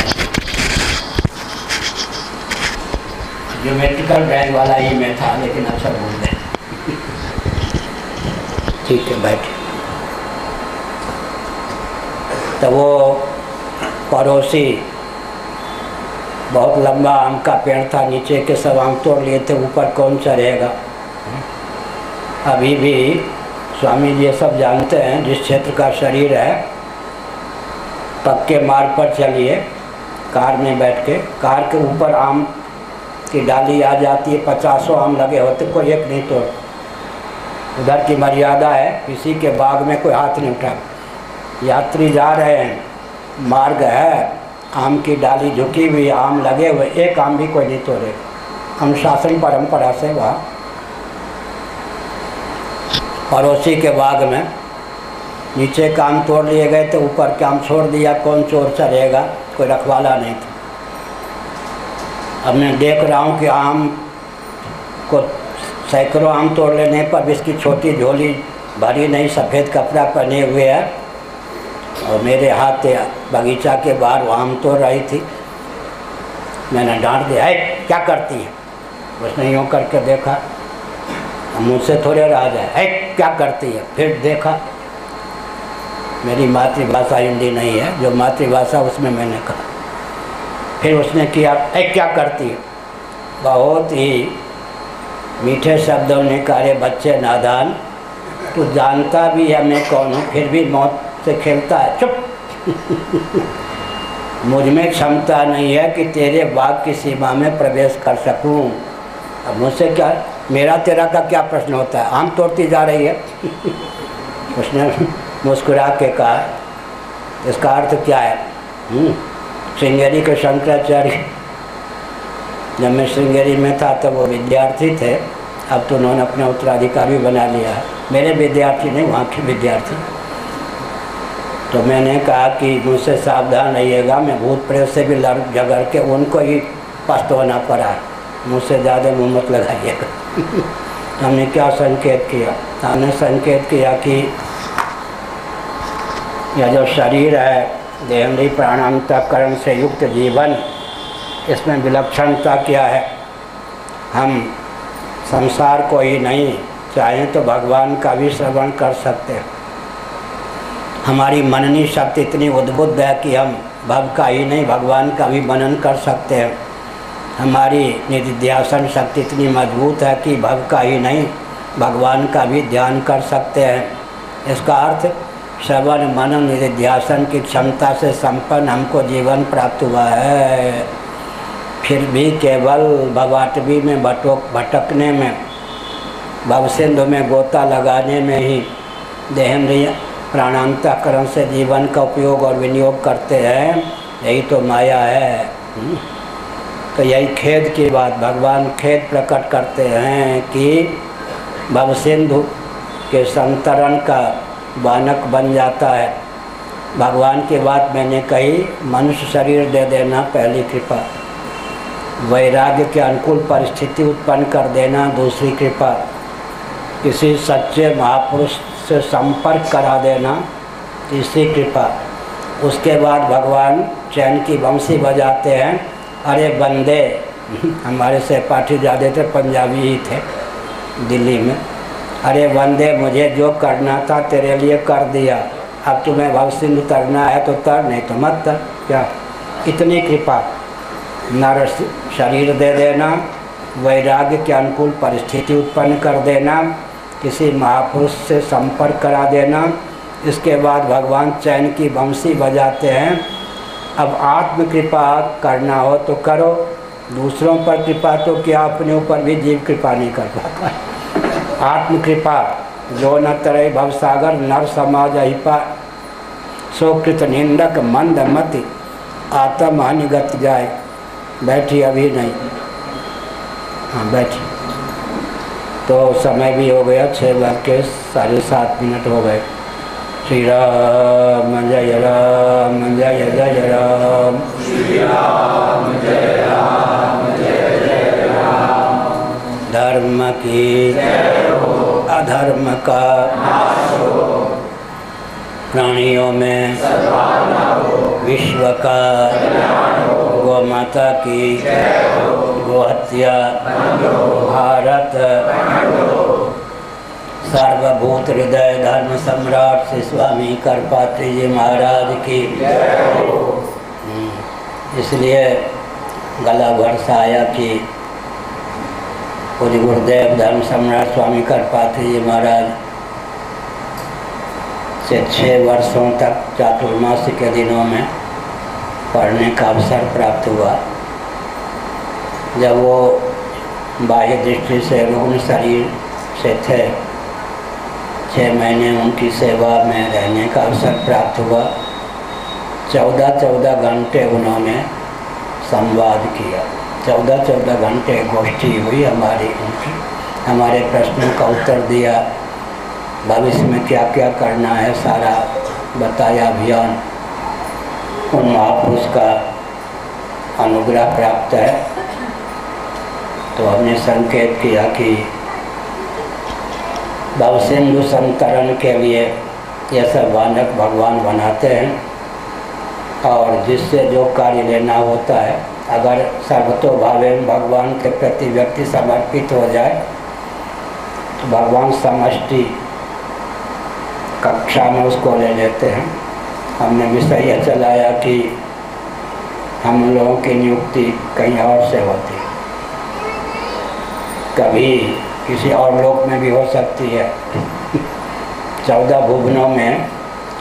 ज्योमेट्रिकल ड्राइंग वाला ही मैं था, लेकिन अच्छा भूल गए। ठीक है, बैठे। तो वो पड़ोसी, बहुत लंबा आम का पेड़ था, नीचे के सब आम तोड़ लिए थे, ऊपर कौन चढ़ेगा। अभी भी स्वामी जी ये सब जानते हैं, जिस क्षेत्र का शरीर है, पक्के मार्ग पर चलिए कार में बैठ के, कार के ऊपर आम की डाली आ जाती है, 50 आम लगे होते, कोई एक नहीं तोड़। उधर की मर्यादा है, किसी के बाग में कोई हाथ नहीं उठा। यात्री जा रहे हैं, मार्ग है, आम की डाली झुकी हुई, आम लगे हुए, एक आम भी कोई नहीं तोड़े। अनुशासन परंपरा से वहाँ पड़ोसी के बाग में नीचे काम तोड़ लिए गए थे, ऊपर काम छोड़ दिया, कौन चोर चढ़ेगा, कोई रखवाला नहीं था। अब मैं देख रहा हूँ कि आम को सैकड़ों आम तोड़ लेने पर भी इसकी छोटी झोली भरी नहीं, सफ़ेद कपड़ा पहने हुए है, और मेरे हाथ बगीचा के बाहर वो आम तोड़ रही थी। मैंने डांट दिया, है क्या करती है? उसने यूँ करके देखा, मुझसे थोड़े रहा जाए, है क्या करती है? फिर देखा, मेरी मातृभाषा हिंदी नहीं है, जो मातृभाषा उसमें मैंने कहा। फिर उसने किया, है क्या करती है? बहुत ही मीठे शब्दों ने कहा, अरे बच्चे नादान, तू जानता भी है मैं कौन हूँ, फिर भी मौत से खेलता है, चुप। मुझ में क्षमता नहीं है कि तेरे वाक की सीमा में प्रवेश कर सकूं। अब मुझसे क्या, मेरा तेरा का क्या प्रश्न होता है, आम तोड़ती जा रही है। उसने मुस्कुरा के कहा, इसका अर्थ क्या है? श्रृंगेरी के शंकराचार्य, जब मैं श्रृंगेरी में था तब वो विद्यार्थी थे, अब तो उन्होंने अपना उत्तराधिकारी बना लिया है। मेरे विद्यार्थी नहीं, वहाँ के विद्यार्थी। तो मैंने कहा कि मुझसे सावधान रहिएगा, मैं भूत प्रेत से भी लड़ झगड़ के उनको ही पस्त होना पड़ा, मुझसे ज़्यादा मुँह मत लगाइएगा। हमने क्या संकेत किया? हमने संकेत किया कि यह जो शरीर है, देहेंद्रिय प्राणांतकरण से युक्त जीवन, इसमें विलक्षणता क्या है? हम संसार को ही नहीं, चाहें तो भगवान का भी श्रवण कर सकते हैं। हमारी मननी शक्ति इतनी उद्बुद्ध है कि हम भव का ही नहीं, भगवान का भी मनन कर सकते हैं। हमारी निधिध्यासन शक्ति इतनी मजबूत है कि भव का ही नहीं, भगवान का भी ध्यान कर सकते हैं। इसका अर्थ श्रवण मनन निधिध्यासन की क्षमता से संपन्न हमको जीवन प्राप्त हुआ है। फिर भी केवल भवाटवी में भटकने में, भवसिंधु में गोता लगाने में ही देहेंद्रिय प्राणांतकरण से जीवन का उपयोग और विनियोग करते हैं। यही तो माया है। तो यही खेद की बात, भगवान खेद प्रकट करते हैं कि भवसिंधु के संतरण का बानक बन जाता है। भगवान की बात मैंने कही, मनुष्य शरीर दे देना पहली कृपा, वैराग्य के अनुकूल परिस्थिति उत्पन्न कर देना दूसरी कृपा, किसी सच्चे महापुरुष से संपर्क करा देना तीसरी कृपा। उसके बाद भगवान चैन की बंसी बजाते हैं, अरे बंदे, हमारे सहपाठी ज़्यादा थे, पंजाबी ही थे दिल्ली में, अरे बंदे मुझे जो करना था तेरे लिए कर दिया, अब तुम्हें भवसिंधु तरना है तो तर, नहीं तो मत तर। क्या इतनी कृपा, नर शरीर दे देना, वैराग्य के अनुकूल परिस्थिति उत्पन्न कर देना, किसी महापुरुष से संपर्क करा देना, इसके बाद भगवान चैन की बंसी बजाते हैं। अब आत्म कृपा करना हो तो करो, दूसरों पर कृपा तो क्या, अपने ऊपर भी जीव कृपा नहीं कर पाता। आत्म कृपा जो न तरय भवसागर, नर समाज अहिपा, सोकृत निंदक मंद मति, आत्म हानिगत जाए। बैठी अभी नहीं, हाँ बैठी। तो समय भी हो गया, 6:07 हो गए। श्री राम जय राम जय जय राम, श्री राम जय राम जय जय राम। धर्म की अधर्म का प्राणियों में विश्व का, गौ माता की गोहत्या, भारत सार्वभूत हृदय धर्म सम्राट श्री स्वामी करपात्री जी महाराज की। इसलिए गला बरसाया कि पूज्य गुरुदेव धर्म सम्राट स्वामी करपात्री जी महाराज से 6 वर्षों तक चातुर्मास्य के दिनों में पढ़ने का अवसर प्राप्त हुआ। जब वो बाह्य दृष्टि से रुग्ण शरीर से थे, 6 महीने उनकी सेवा में रहने का अवसर प्राप्त हुआ। 14 घंटे उन्होंने संवाद किया, 14 घंटे गोष्ठी हुई हमारी उनकी, हमारे प्रश्नों का उत्तर दिया, भविष्य में क्या क्या करना है सारा बताया अभियान। उन महापुरुष का अनुग्रह प्राप्त है। तो हमने संकेत किया कि भवसिंधु संतरण के लिए ये सब बालक भगवान बनाते हैं। और जिससे जो कार्य लेना होता है, अगर सर्वतोभावेन भगवान के प्रति व्यक्ति समर्पित हो जाए तो भगवान समष्टि कक्षा में उसको ले लेते हैं। हमने विषय यह चलाया कि हम लोगों की नियुक्ति कहीं और से होती, कभी किसी और लोक में भी हो सकती है 14 भुवनों में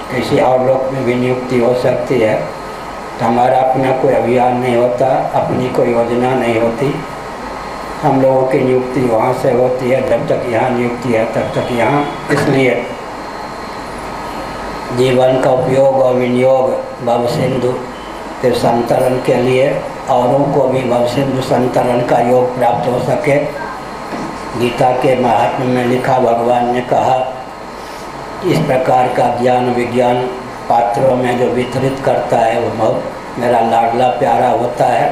किसी और लोक में भी नियुक्ति हो सकती है। तो हमारा अपना कोई अभियान नहीं होता, अपनी कोई योजना नहीं होती। हम लोगों की नियुक्ति वहाँ से होती है, जब तक यहाँ नियुक्ति है तब तक यहाँ। इसलिए जीवन का उपयोग और विनियोग भव सिंधु के संतरण के लिए औरों को भी भव सिंधु संतरण का योग प्राप्त हो सके। गीता के महात्म्य में लिखा, भगवान ने कहा इस प्रकार का ज्ञान विज्ञान पात्रों में जो वितरित करता है वो बहुत मेरा लाडला प्यारा होता है।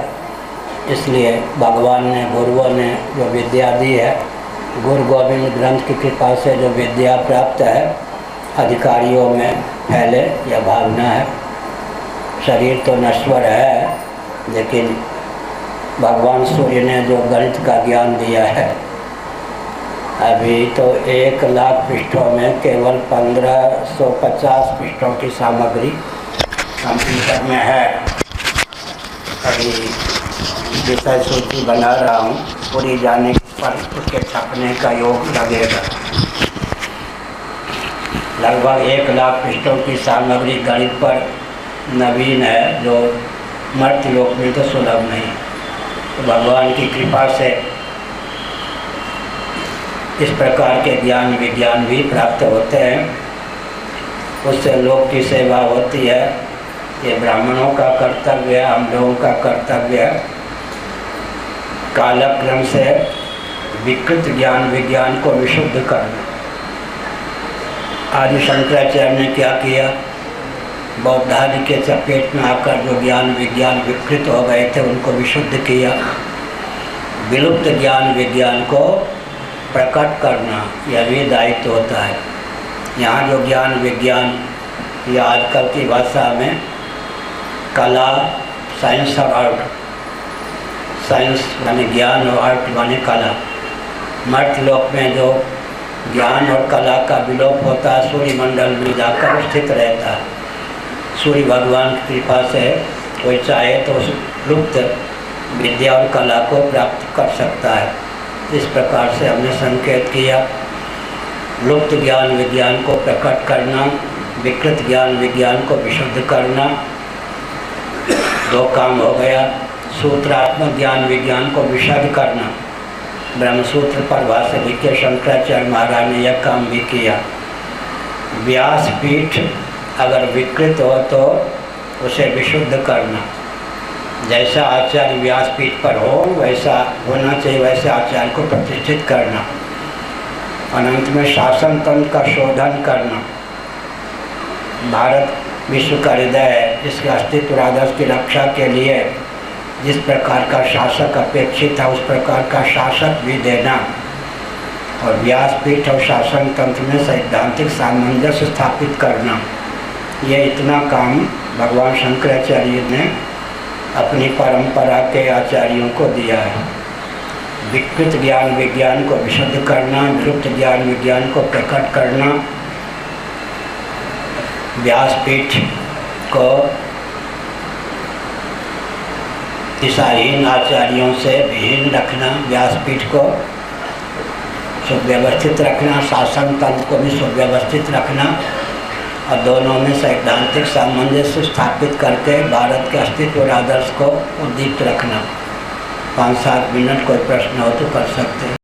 इसलिए भगवान ने, गुरुओं ने जो विद्या दी है, गुरु गोविंद ग्रंथ की कृपा से जो विद्या प्राप्त है, अधिकारियों में फैले, यह भावना है। शरीर तो नश्वर है, लेकिन भगवान सूर्य ने जो गणित का ज्ञान दिया है, अभी तो 1 लाख पृष्ठों में केवल 1550 पृष्ठों की सामग्री कंप्यूटर में है। अभी विषय सूची बना रहा हूँ, पूरी जाने पर उसके छपने का योग लगेगा। लगभग 1 लाख पृष्ठों की सामग्री गणित पर नवीन है, जो मर्त्य लोक में तो सुलभ नहीं। तो भगवान की कृपा से इस प्रकार के ज्ञान विज्ञान भी प्राप्त होते हैं, उससे लोक की सेवा होती है। ये ब्राह्मणों का कर्तव्य है, हम लोगों का कर्तव्य है। कालक्रम से विकृत ज्ञान विज्ञान को विशुद्ध करना। आदि शंकराचार्य ने क्या किया, बौद्ध आदि के चपेट में आकर जो ज्ञान विज्ञान विकृत हो गए थे उनको विशुद्ध किया। विलुप्त ज्ञान विज्ञान को प्रकट करना, यह भी दायित्व होता है। यहाँ जो ज्ञान विज्ञान या आजकल की भाषा में कला, साइंस और आर्ट, साइंस माने ज्ञान और आर्ट माने कला। मर्त्य लोक में जो ज्ञान और कला का विलोप होता है, सूर्य मंडल में जाकर स्थित रहता है। सूर्य भगवान की कृपा से कोई चाहे तो उस लुप्त विद्या और कला को प्राप्त कर सकता है। इस प्रकार से हमने संकेत किया, लुप्त ज्ञान विज्ञान को प्रकट करना, विकृत ज्ञान विज्ञान को विशुद्ध करना, 2 काम हो गया। सूत्रात्मक ज्ञान विज्ञान को विशद करना, ब्रह्मसूत्र पर भाष्य लिख के शंकराचार्य महाराज ने यह काम भी किया। व्यासपीठ अगर विकृत हो तो उसे विशुद्ध करना। जैसा आचार्य व्यासपीठ पर हो वैसा होना चाहिए, वैसे आचार्य को प्रतिष्ठित करना। अनंत में शासन तंत्र का शोधन करना। भारत विश्व का हृदय है, इसके अस्तित्व और आदर्श की रक्षा के लिए जिस प्रकार का शासक अपेक्षित है उस प्रकार का शासक भी देना, और व्यासपीठ और शासन तंत्र में सैद्धांतिक सामंजस्य स्थापित करना। ये इतना काम भगवान शंकराचार्य ने अपनी परंपरा के आचार्यों को दिया है। विकृत ज्ञान विज्ञान को विशुद्ध करना, विलुप्त ज्ञान विज्ञान को प्रकट करना, व्यासपीठ को दिशाहीन आचार्यों से विहीन रखना, व्यासपीठ को सुव्यवस्थित रखना, शासन तंत्र को भी सुव्यवस्थित रखना, और दोनों में सैद्धांतिक सामंजस्य स्थापित करके भारत के अस्तित्व और आदर्श को उद्दीप्त रखना। 5-7 मिनट कोई प्रश्न हो तो कर सकते हैं।